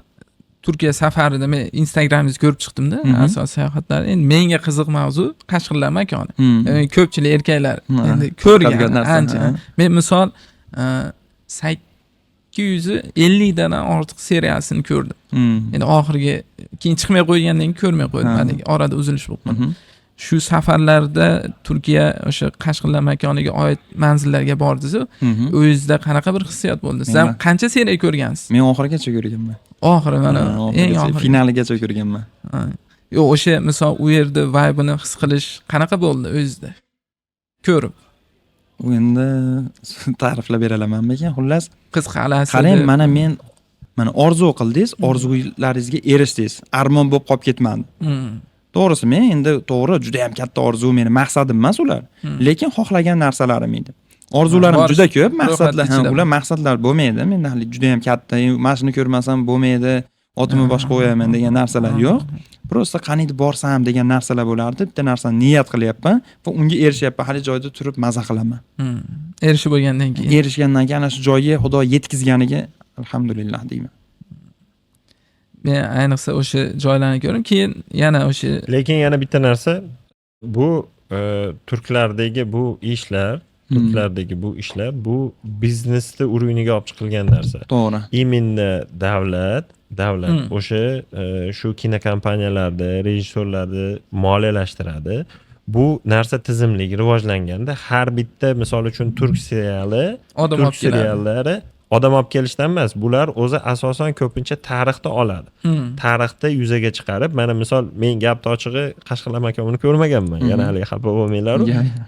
Turkiya safarida men Instagramingizda ko'rib chiqdim-da, asos sayohatlar. Endi menga qiziq mavzu Qashqarlar makoni. Ko'pchilik erkaklar endi ko'rgan ancha. Men misol 850 dan ortiq seriyasini ko'rdim. Endi oxirgi keyin chiqmay qo'ygandan keyin ko'rmay qo'ydim. Haligi orada uzilish bo'lib qoldi. Shu safarlarda Turkiya o'sha Qashqarlar makoniga oid manzillarga bordingiz. O'zingizda qanaqa bir hissiyot bo'ldi? Siz ham qancha seriya ko'rgansiz? Men oxirigacha ko'rganman. Oxiri mana eng oxiri finaligacha ko'rganman. Yo'q, o'sha misol u yerda vibe'ini his qilish qanaqa bo'ldi o'zingizda? Ko'rib. U endi ta'riflab bera olamanmikan? Xullas, Qiziqalasiz. qarang, mana orzu qildingiz, orzularingizga erishdingiz. Armon bo'lib qolib ketmadi. To'g'risi, men endi to'g'ri juda ham katta orzu, meni maqsadim emas ular. Lekin xohlagan narsalarim edi. Orzularim juda ko'p, maqsadlar, ular maqsadlar bo'lmaydi. Menda hali juda ham katta, mashina ko'rmasam bo'lmaydi, otimni boshqa qo'yaman degan narsalar yo'q. Prosta qaniydi borsam degan narsalar bo'lardi. Bitta narsani niyat qilyapman va unga erishyapman. Hali joyda turib maza qilaman. Erishib bo'lgandan keyin. Erishgandan keyin ana shu joyga Xudo yetkazganiga alhamdulillah deyman. Men ayniqsa o'sha joylarni ko'rdim, keyin yana o'sha Lekin yana bitta narsa, bu turklardagi bu ishlar, bu biznesni uriniga olib chiqilgan narsa. To'g'ri. Именно davlat o'sha shu kinokompaniyalarda rejissyorlarni moliyalashtiradi. Bu narsa tizimli rivojlanganda har bitta misol uchun turk seriallari odam olib kelishdan emas, bular o'zi asosan ko'pincha tarixda oladi. Tarixda yuzaga chiqarib, mana misol men gapni ochig'i Qashqarlar makonini ko'rmaganman. Yana hali xafa bo'lmanglar.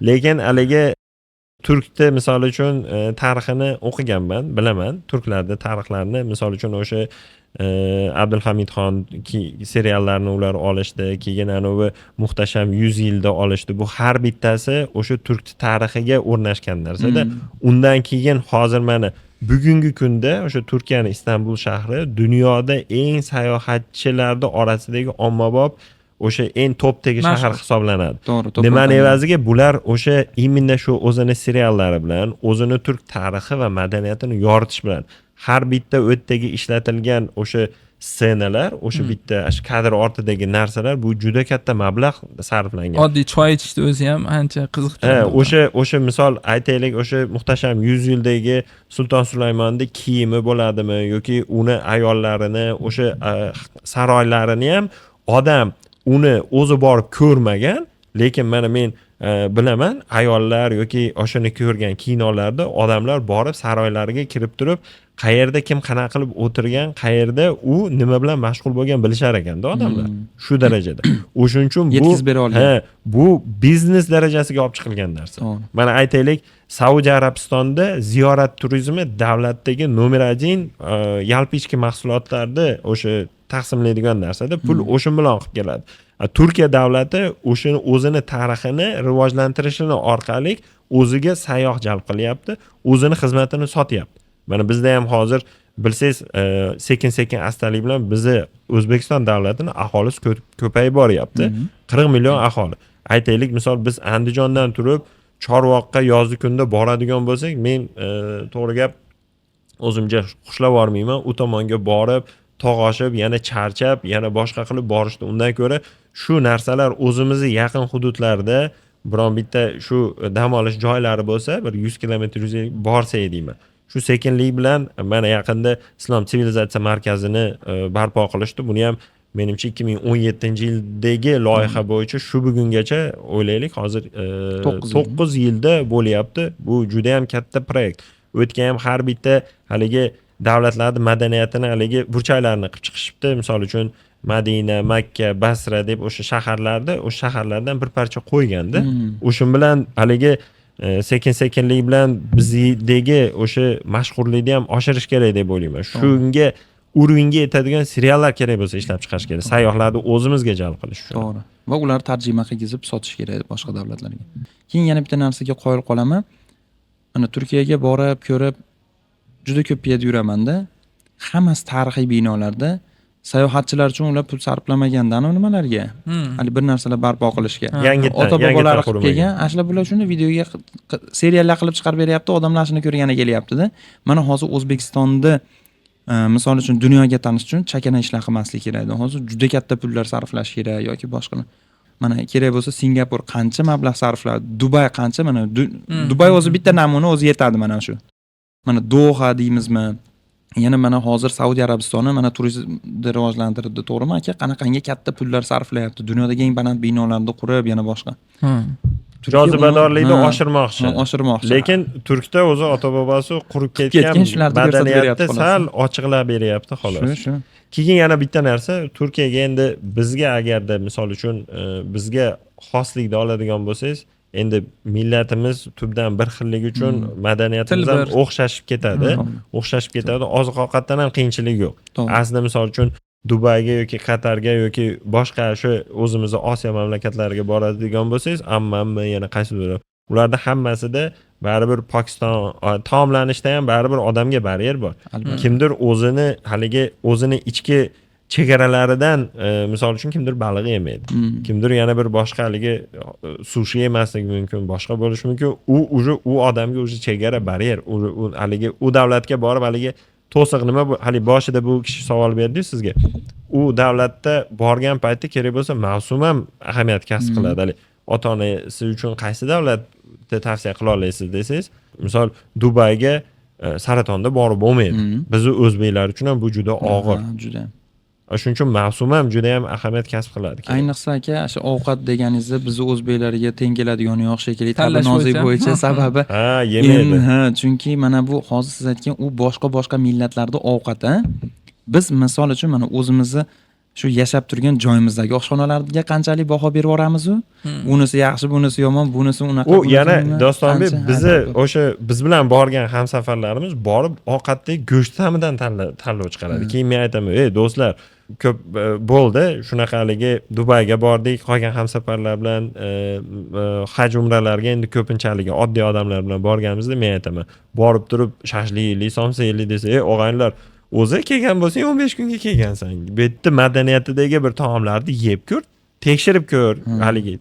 Lekin haligi turkda misol uchun tarixini o'qiganman, bilaman. Turklarda tarixlarini misol uchun o'sha Abdulhamidxon seriallarini ular olishdi, keyin anavi Muhtasham 100 yilda olishdi. Bu har bittasi o'sha turk tarixiga o'rnashgan narsada. Undan keyin hozir mana bugungi kunda o'sha Turkiyaning Istanbul shahri dunyoda eng sayohatchilarning orasidagi ommabop o'sha eng topdagi shahar hisoblanadi. Nimani evaziga bular o'sha imенно shu o'zini seriallari bilan, o'zini turk tarixi va madaniyatini yoritish bilan har bitta o'tdagi ishlatilgan o'sha ssenalar, o'sha bitta kadr ortidagi narsalar bu juda katta mablag' sarflangan. Oddiy choy ichishni o'zi ham ancha qiziqtiradi. O'sha misol aytaylik, o'sha Muhtasham 100 yildagi Sulton Sulaymonni kiyimi bo'ladimi yoki uni ayollarini, o'sha saroylarini ham odam uni o'zi borib ko'rmagan, lekin mana men bilaman, ayollar yoki o'shani ko'rgan kinolarda odamlar borib saroylariga kirib turib, qayerda kim qanaqa qilib o'tirgan, qayerda u nima bilan mashg'ul bo'lgan bilishar ekanda odamlar. Shu darajada. O'shuning uchun bu biznes darajasiga olib chiqilgan narsa. Mana aytaylik, Saudiya Arabistonda ziyorat turizmi davlatdagi nomer 1 yalpi ichki mahsulotlarni o'sha taqsimlaydigan narsada pul o'shin bilan qilib keladi. Turkiya davlati o'shini o'zini tarixini rivojlantirishini orqali o'ziga sayyoh jalb qilyapti, o'zini xizmatini sotyapti. Mana bizda ham hozir bilsangiz, sekin-sekin astalik bilan bizni O'zbekiston davlatining aholisi ko'payib boryapti. 40 million aholi. Aytaylik, misol biz Andijondan turib Chorvoqqa yozgi kunda boradigan bo'lsak, men to'g'ri gap o'zimcha xushlab bormayman. U tomonga borib tog' oshib, yana charchab, yana boshqa qilib borishdi. Undan ko'ra shu narsalar o'zimizni yaqin hududlarda biron bitta shu dam olish joylari bo'lsa, bir 100 kilometr borsa deyman. Shu sekinlik bilan mana yaqinda Islom sivilizatsiya markazini barpo qilishdi. Buni ham menimcha 2017-yildagi loyiha bo'yicha shu bugungacha o'ylaylik, hozir 9 yilda bo'lyapti. Bu juda ham katta proyekt. O'tgan ham har bitta haligi davlatlarning madaniyatini haligi burchaklarini qilib chiqishibdi. Misol uchun Madina, Makka, Basra deb o'sha shaharlardan bir parcha qo'yganda, o'shin bilan haligi sekin-sekinlik bilan bizdagi o'sha mashhurlikni ham oshirish kerak deb o'ylayman. Shunga uringa yetadigan seriallar kerak bo'lsa ishlab chiqarish kerak. Sayyohlarni o'zimizga jalb qilish uchun. To'g'ri. Va ular tarjima qilgizib sotish kerak boshqa davlatlarga. Keyin yana bitta narsaga qoyil qolaman. Mana Turkiyaga borib, ko'rib juda ko'p piyoda yuramanda. Hammasi tarixiy binolarda sayohatchilar uchun ular pul sarflamagandan nimalarga? Hali bir narsalar barpo qilishga. Yangitdan, Ota bobolari qilib qurmagan. kelgan, ashlar bular shuni videoga seriallar qilib chiqarib beryapti, odamlar shuni ko'rgani kelyapti-da. Mana hozir O'zbekistonda misol uchun dunyoga tanish uchun chakana ishlar qilmaslik kerak. Hozir juda katta pullar sarflash kerak yoki boshqa. Mana kerak bo'lsa Singapur qancha mablag' sarfladi, Dubay qancha, mana Dubay o'zi bitta namuna o'zi yetadi mana shu. Mana Doha deymizmi? Yana mana hozir Saudiya Arabistoni mana turizmni rivojlantirdi, to'g'rimi aka? Qanaqangi katta pullar sarflayapti. Dunyodagi eng baland binolarni qurib, yana boshqa. Jozibadorlikni oshirmoqchi. Oshirmoqchi. Lekin Turkda o'zi ota-bobosi qurib ketgan shularni ko'rsatib madaniyatni beryapti, xolos. sal ochiqlab beryapti xolos. Shu. Keyin yana bitta narsa, Turkiyaga endi bizga agarda misol uchun bizga xoslikni oladigan bo'lsangiz, endi millatimiz tubdan bir xilligi uchun madaniyatimiz ham o'xshashib ketadi. O'xshashib ketadi. Oziq-ovqatdan ham qiyinchilik yo'q. Aslida misol uchun Dubayga yoki Qatarga yoki boshqa shu o'zimizning Osiyo mamlakatlariga boradigan bo'lsangiz, ammammi yana qaysidir ularda hammasida baribir Pokiston taomlanishda ham baribir odamga baryer bor. Kimdir o'zini haligi o'zini ichki chegaralaridan misol uchun kimdir baliq yemaydi. Kimdir yana bir boshqa haligi sushi yemasligi mumkin, boshqa bo'lishi mumkin. U odamga o'sha chegara baryer. U haligi u davlatga borib haligi to'siq nima bu? Hali boshida bu kishi savol berdi-ku sizga. U davlatda borgan paytda kerak bo'lsa mavsum ham ahamiyat kasb qiladi. Hali ota-onasi uchun qaysi davlatni tavsiya qila olasiz desangiz, misol Dubayga saratonda borib bo'lmaydi. Bizni o'zbeklar uchun ham bu juda og'ir. Juda. Shuning uchun mavsum ham juda ham ahamiyat kasb qiladi. Ayniqsa aka, o'sha ovqat deganingizda bizni o'zbeklarga teng keladigan yo'q shekilli tabi-nozik bo'yicha sababi. Yemaydi. Chunki mana bu hozir siz aytgan u boshqa millatlarda ovqat, biz misol uchun mana o'zimizni shu yashab turgan joyimizdagi oshxonalarga qanchalik baho berib yoramiz-u? Bunisi yaxshi, bunisi yomon, bunisi unaqa. U yana Dostonbek bizni o'sha biz bilan borgan hamsafarlarimiz borib ovqatdagi go'sht ta'midan tanlov chiqaradi. Keyin men aytaman, "Ey do'stlar, ko'p bo'ldi, shunaqaligi Dubayga bordik, qolgan hamsafarlar bilan haj umralarga endi ko'pinchalik oddiy odamlar bilan borganimizda men aytaman, borib turib shashlikli, somsayli desa, "Ey o'g'aylar, o'zi kelgan bo'lsang 15 kunga kelgansan. Bu yerda madaniyatidagi bir taomlarni yeb ko'r, tekshirib ko'r, haligi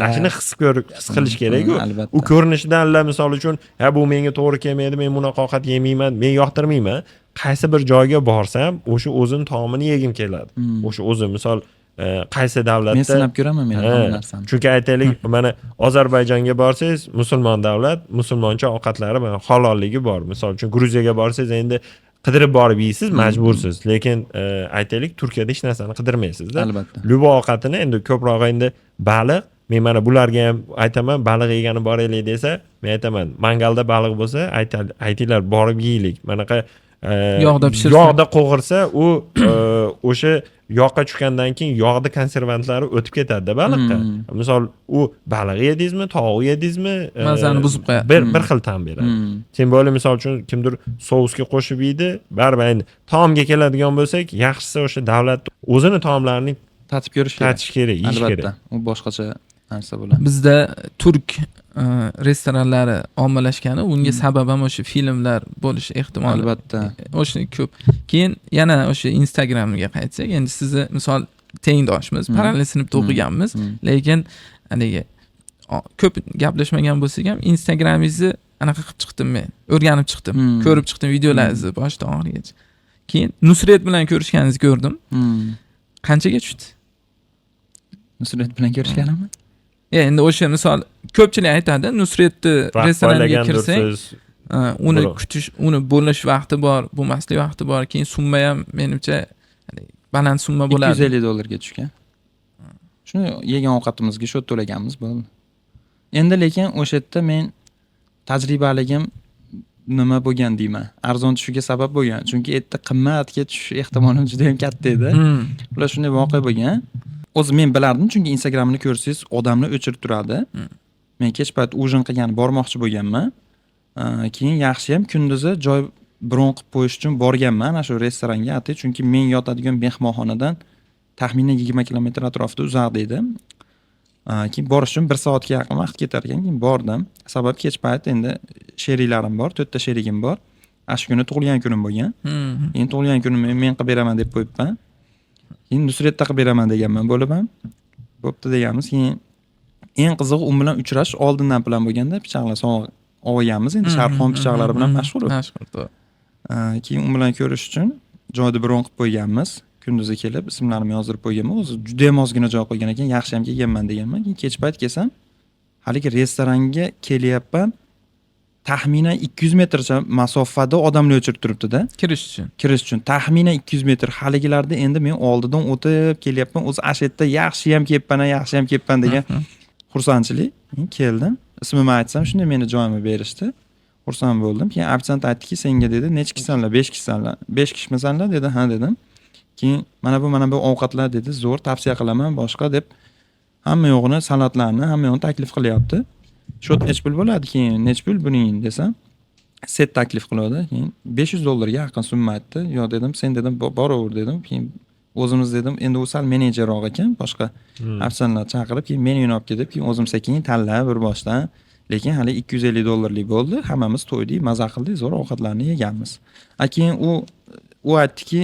ashini his qilish kerak-ku. U ko'rinishidan misol uchun, "Ha bu menga to'g'ri kelmaydi, men bunaqa ovqat yemayman, men yoqtirmayman." Qaysi bir joyga borsam, o'sha o'zim taomini yegim keladi. O'sha o'zim misol qaysi davlatda men sinab ko'raman men ham narsani. Chunki aytaylik, mana Ozarbayjonga borsangiz, musulmon davlat, musulmoncha ovqatlari mana halolligi bor. Misol uchun Gruziyaga borsangiz endi qidirib borib yeysiz, majbursiz. Lekin aytaylik, Turkiyada hech narsani qidirmaysiz-da. Albatta. Lubo ovqatini endi ko'proq endi baliq, men mana bularga ham aytaman, baliq yegani boraylik desa, men aytaman, mangalda baliq bo'lsa, aytinglar borib yeylik. Manaqa yog'da qo'g'irsa, u o'sha yoqqa tushgandan keyin yog'da konservantlari o'tib ketadi-da baliqqa. Misol u baliq yedingizmi, tovuq yedingizmi, mazani buzib qo'yadi. Bir xil ta'm beradi. Sen bo'li misol uchun kimdir sousga qo'shib yeydi, baribir endi taomga keladigan bo'lsak, yaxshisi o'sha davlat o'zini taomlarini tatib ko'rish kerak. Tatish kerak, yeyish kerak. Albatta, u boshqacha narsa bo'ladi. Bizda turk restoranlari ommalashgani, unga sabab ham o'sha filmlar bo'lishi ehtimoli. Albatta. O'sha ko'p. Keyin yana o'sha Instagramga qaytsak, endi sizni misol tengdoshmiz, parallel sinfda o'qiganmiz, lekin haligi ko'p gaplashmagan bo'lsak ham Instagramingizni anaqa qilib chiqdim men. O'rganib chiqdim, ko'rib chiqdim videolaringizni boshdan oxirigacha. Keyin Nusret bilan ko'rishganingizni ko'rdim. Qanchaga tushdi? Nusret bilan ko'rishganimmi? Endi o'sha misol ko'pchilik aytadi, Nusretni restoraniga kirsang, uni kutish, uni bo'lish vaqti bor, bo'lmaslik vaqti bor. Keyin summa ham menimcha baland summa bo'ladi. $250 tushgan. Shuni yegan ovqatimizga shu to'laganmiz bo'ldi. Endi lekin o'sha yerda men tajribaligim nima bo'lgan deyman. Arzon tushiga sabab bo'lgan. Chunki yerda qimmatga tushish ehtimolim juda ham katta edi. Ular shunday voqea bo'lgan. O'zi men bilardim, chunki Instagramini ko'rsangiz, odamlar o'chirib turadi. Men kech payt ujin qilgan bormoqchi bo'lganman. Keyin yaxshiyam kunduzi joy bron qilib qo'yish uchun borganman ana shu restoranga atay, chunki men yotadigan mehmonxonadan taxminan 20 kilometr atrofida uzoqda edi. Keyin borish uchun 1 soatga yaqin vaqt ketar ekan. Keyin bordim. Sabab kech payt endi sheriklarim bor, 4 ta sherigim bor. Shu kuni tug'ilgan kunim bo'lgan. Endi tug'ilgan kunimni men qilib beraman deb qo'yibman. Keyin Nusratda qilib beraman deganman bo'lib ham. Bo'pti deganmiz. Keyin eng qizig'i u bilan uchrashish oldindan plan bo'lganda pichoqlar sovg'a olganmiz. Endi Sharxon pichoqlari bilan mashhur. Mashhur, to'g'ri. Keyin u bilan ko'rish uchun joyda bron qilib qo'yganmiz. Kunduzi kelib ismlarimni yozdirib qo'yganman. O'zi juda ham ozgina joy qo'ygan ekan, yaxshi ham kelganman deganman. Keyin kech payt kelsam, haligi restoranga kelyapman. Taxminan 200 metrcha masofada odamlar o'chirib turibdi-da. Kirish uchun. Kirish uchun taxminan 200 metr. Haligilarda endi men oldidan o'tib kelyapman. O'zi ashetta yaxshi ham kelibman degan xursandchilik. Keldim. Ismimni aytsam, shunda meni joyimni berishdi. Xursand bo'ldim. Keyin ofisiant aytdiki, senga dedi, necha kishisanlar? 5 kishisanlar. 5 kishimisanlar dedi. Ha dedim. Keyin mana bu ovqatlar dedi, zo'r tavsiya qilaman boshqa deb hamma yo'g'ini salatlarni, hamma yo'g'ini taklif qilyapti. Shot nech pul bo'ladi keyin? Nech pul buning desam, set taklif qiladi. Keyin $500 ga yaqin summa aytdi. Yo'q dedim, sen dedim boraver dedim. Keyin o'zimiz dedim, endi u sal menejerroq ekan, boshqa ofisiantlar chaqirib, keyin menuni olib ketib, keyin o'zim sekin tanlab bir boshdan. Lekin hali $250 bo'ldi. Hammamiz to'ydik, maza qildik, zo'r ovqatlarni yeganmiz. Keyin u aytdiki,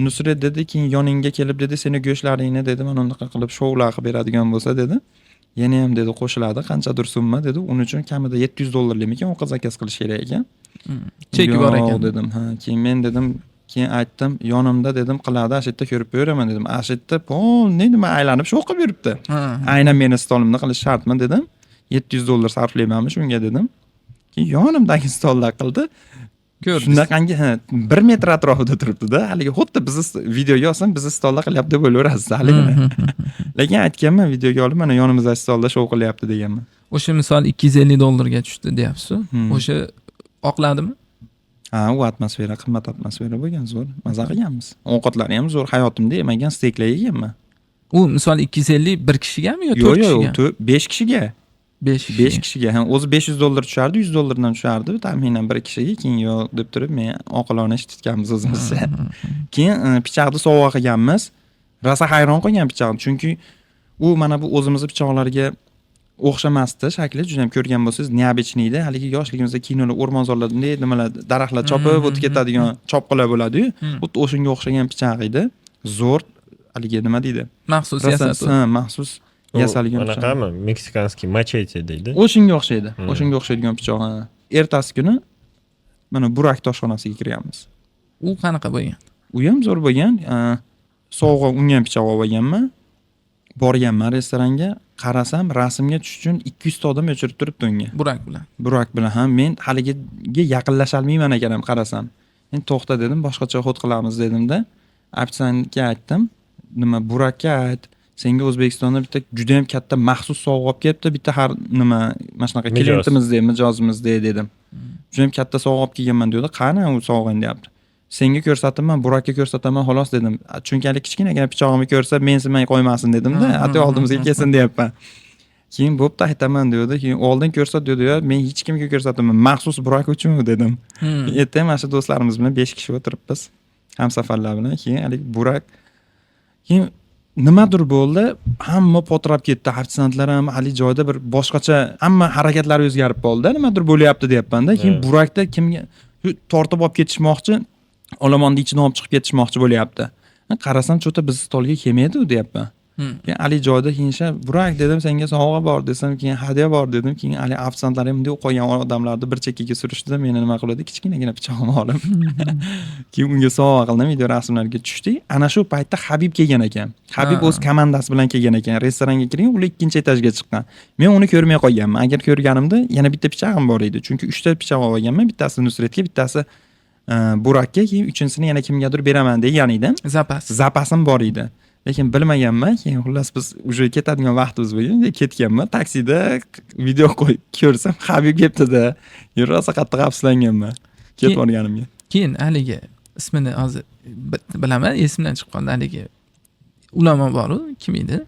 Nusrat dedi, keyin yoningga kelib dedi, seni go'shtlaringni dedi, mana unaqa qilib shoular qilib beradigan bo'lsa dedi, yana ham dedi qo'shiladi, qanchadir summa dedi, uning uchun kamida $700 ekan, ovqat zakaz qilish kerak ekan. Cheki bor ekan dedim. Keyin men dedim, keyin aytdim, yonimda dedim qiladi, ashitda ko'rib qo'yaraman dedim. Ashitda nima aylanib shu qilib yuribdi. Aynan meni stolimni qilish shartmi dedim. $700 sarflaymanmi shunga dedim. Keyin yonimdagi stolda qildi. Shunaqangi 1 metr atrofida turibdi-da. Haligi xuddi bizni videoga olsam, bizni stolda qilyapti deb o'ylaysiz haligini. Lekin aytganman, videoga olib mana yonimizda stolda shou qilyapti deganman. O'sha misol $250 ga tushdi deyapsiz. O'sha oqladimi? U atmosfera, qimmat atmosfera bo'lgan, zo'r. Maza qilganmiz. Ovqatlari ham zo'r. Hayotimda yemagan steyklar yeganman. U misol 250 bir kishigami yo 4 kishiga? Yo'q, 5 kishiga. 5 kishiga. O'zi $500 tushardi, $100 dan tushardi. Taxminan bir kishiga, keyin yo'q deb turib men oqilona ish tutganmiz o'zimizcha. Keyin pichoqni sovg'a qilganmiz. Rosa hayron qolgan pichoq, chunki u mana bu o'zimizning pichoqlarga o'xshamasdi, shakli juda ham ko'rgan bo'lsangiz, neobechniy-da, haligi yoshligimizda kinolar, o'rmonzorlarda nimalar, daraxtlar chopib o'tib ketadigan chopqilar bo'ladi-yu, xuddi o'shanga o'xshagan pichoq edi. Zo'r, haligi nima deydi? Maxsus yasatib. Maxsus yasalgan pichoq. Anaqami? Meksikanskiy machete deydi. O'shanga o'xshaydi. O'shanga o'xshaydigan pichoq. Ertasi kuni mana Burak toshxonasiga kirganmiz. U qanaqa bo'lgan? U ham zo'r bo'lgan. Sovg'a ungan pichoq olganman. Borganman restoranga, qarasam rasmga tushish uchun 200 ta odam o'chirib turibdi unga. Burak bilan ham men haligiga yaqinlasha olmayman ekan ham qarasam. Men to'xta dedim, boshqacha xod qilamiz dedimda, ofisiantga aytdim, nima Burakka ayt, senga O'zbekistonda bitta juda ham katta maxsus sovg'a olib kelibdi, bitta har nima mana shunaqa klientimizda, mijozimizda dedim. Juda ham katta sovg'a olib kelganman dedi. Qani u sovg'ani deyapti. Senga ko'rsataman, Burakka ko'rsataman xolos dedim. Chunki hali kichkinagina pichog'imni ko'rsa, mensimay qo'ymasin dedimda, ati oldimizga kelsin deyapman. Keyin bo'pti aytaman dedi. Keyin oldin ko'rsat dedi, men hech kimga ko'rsataman, maxsus Burak uchun dedim. Ertaga mana shu do'stlarimiz bilan 5 kishi o'tiribmiz. Hamsafarlar bilan. Keyin hali Burak keyin nimadir bo'ldi, hamma potrab ketdi, ofisiantlar ham hali joyda bir boshqacha hamma harakatlari o'zgarib qoldi. Nimadir bo'lyapti deyapman-da. Keyin Burakda kimga tortib olib ketishmoqchi, olomonni ichidan olib chiqib ketishmoqchi bo'lyapti. Qarasam, cho'ta biz stolga kelmaydi u deyapman. Keyin Ali joyda keyincha Burak dedim, senga sovg'a bor desam, keyin hadya bor dedim. Keyin Ali ofisiantlar ham bunday qo'ygan odamlarni bir chekkaga surishdi-da, meni nima qiladi? Kichkinagina pichoqni olib. Keyin unga sovg'a qildim, video rasmlarga tushdik. Ana shu paytda Habib kelgan ekan. Habib o'z komandasi bilan kelgan ekan. Restoranga kirgan, ular 2-etajga chiqqan. Men uni ko'rmay qolganman. Agar ko'rganimda yana bitta pichog'im bor edi. Chunki 3 ta pichoq olganman. Bittasi Nusratga, bittasi Burakka, keyin uchinchisini yana kimgadir beraman degan edim. Zapasim bor edi. Lekin bilmaganman, keyin xullas biz uje ketadigan vaqtimiz bo'lgan, ketganman. Taksida video qo'yib ko'rsam, Habib kelibdi-da. Rosa qattiq afsuslanganman ketib olganimga. Keyin haligi ismini hozir bilaman, esimdan chiqib qoldi. Haligi ulamo bor-ku, kim edi?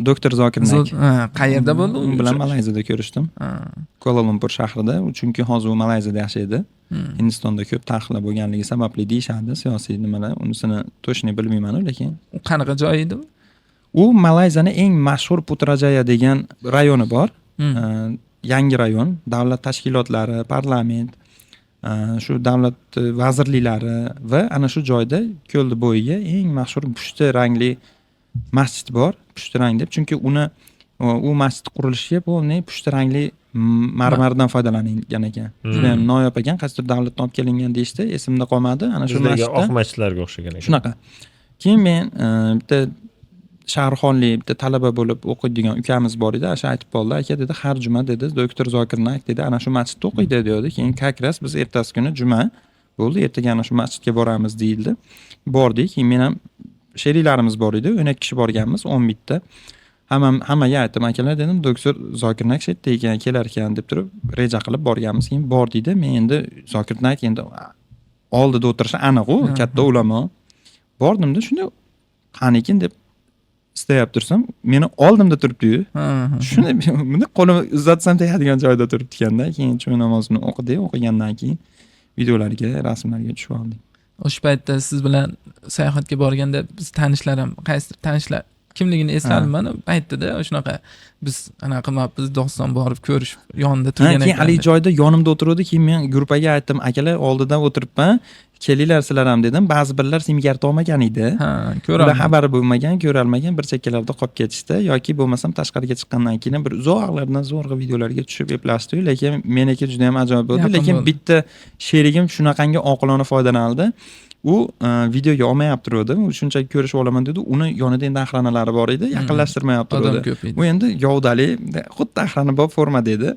Doktor Zokir Naik. Qayerda bo'ldi u? U bilan Malayziyada ko'rishdim. Ha. Kuala Lumpur shahrida. Chunki hozir u Malayziyada yashaydi. Hindistonda ko'p taqiqlar bo'lganligi sababli deyishadi, siyosiy nimalar. Unisini to'shni bilmayman, lekin U qanaqa joy edi? u Malayziyaning eng mashhur Putrajaya degan rayoni bor. Yangi rayon, davlat tashkilotlari, parlament, shu davlat vazirliklari va ana shu joyda ko'lni bo'yiga eng mashhur pushti rangli masjid bor. Pushti rang deb, chunki u masjid qurilishiga bo'lni pushti rangli marmardan foydalanilgan ekan. Juda ham noyob ekan, qaysidir davlatdan olib kelingan deyishdi, esimda qolmadi. Ana shu Bizdagi masjidda oq masjidlarga o'xshagan ekan. shunaqa. Keyin men bitta Shahrixonlik bitta talaba bo'lib o'qiydigan ukamiz bor edi. O'sha aytib qoldi, aka dedi, har juma dedi, doktor Zokir Naik dedi, ana shu masjidda o'qiydi dedi. Keyin kakras biz ertasi kuni juma bo'ldi, ertaga ana shu masjidga boramiz deyildi. Bordik, keyin men ham sheriklarimiz bor edi, 12 kishi borganmiz, 11 ta. Hammaga aytdim, akalar dedim, doktor Zokir Naik shetda ekan, kelar ekan deb turib reja qilib borganmiz. Keyin bordik-da, men endi Zokir Naik endi oldida o'tirishi aniq-ku, katta ulamo. Bordimda shunda qanikin deb istayap tursam, meni oldimda turibdi-yu. Shuni buni qo'lim uzatsam tegadigan joyda turibdi ekanda. Keyin juma namozini o'qidik, o'qigandan keyin videolarga, rasmlarga tushib oldik. O'sha paytda siz bilan sayohatga borganda biz tanishlar ham, qaysidir tanishlar kimligini esladim aytdi-da, shunaqa biz anaqa qilmabmiz, Doston borib ko'rishib yonida turgan ekan. Keyin haligi joyda yonimda o'tirdi, keyin men gruppaga aytdim, akalar oldidan o'tiribman, kelinglar sizlar ham dedim. Ba'zi birlar sim karta olmagan edi. Ular xabari bo'lmagan, ko'rolmagan, bir chekkalarda qolib ketishdi yoki bo'lmasam tashqariga chiqqandan keyin bir uzoqlardan zo'rg'a videolarga tushib eplashdi, lekin meniki juda ham ajoyib bo'ldi. Lekin bitta sherigim shunaqangi oqilona foydalanadi. U videoga olmayapti edi. U shunchaki ko'rishib olaman dedi. Uni yonida endi axranalari bor edi, yaqinlashtirmayapti edi. U endi gavdali, xuddi axrani bor formada edi.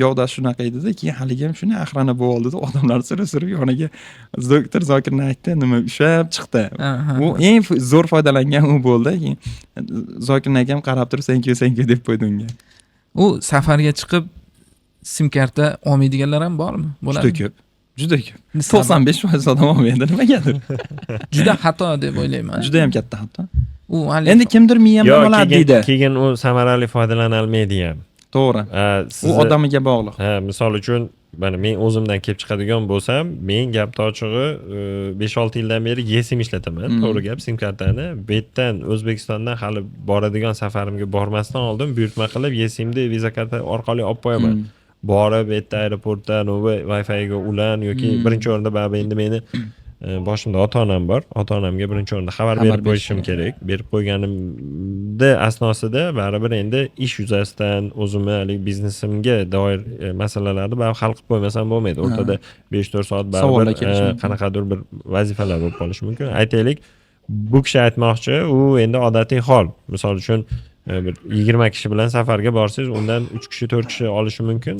Gavdasi shunaqa edi-da, keyin haligi ham shuni axrani bo'lib oldi-da, odamlar surib yoniga doktor Zokir Naikda nima ushab chiqdi. U eng zo'r foydalangan u bo'ldi. Keyin Zokir Naik ham qarab turib, "Thank you" deb qo'ydi unga. U safarga chiqib sim karta olmaydiganlar ham bormi? Juda ko'p. Juda ko'p. 95% odam olmaydi, nimagadir. Juda xato deb o'ylayman. Juda ham katta xato. U Endi kimdir miyamdan oladi deydi. Keyin u samarali foydalana olmaydi ham. To'g'ri. U odamiga bog'liq. Misol uchun, mana men o'zimdan kelib chiqadigan bo'lsam, men gap ochig'i 5-6 yildan beri yesim ishlataman. To'g'ri gap, sim kartani bu yerdan O'zbekistondan hali boradigan safarimga bormasdan oldin buyurtma qilib, yesimni viza karta orqali olib qo'yaman. Borib bu yerda aeroportdan Wi-Fi ga ulan yoki birinchi o'rinda baribir endi meni boshimda ota-onam bor. Ota-onamga birinchi o'rinda xabar berib qo'yishim kerak. Berib qo'yganimda asnosida baribir endi ish yuzasidan o'zimni hali biznesimga doir masalalarni baribir hal qilib qo'ymasam bo'lmaydi. O'rtada 5-4 soat baribir qanaqadir bir vazifalar bo'lib qolishi mumkin. Aytaylik, bu kishi aytmoqchi, u endi odatiy hol. Misol uchun bir 20 kishi bilan safarga borsangiz, undan 3 kishi, 4 kishi olishi mumkin.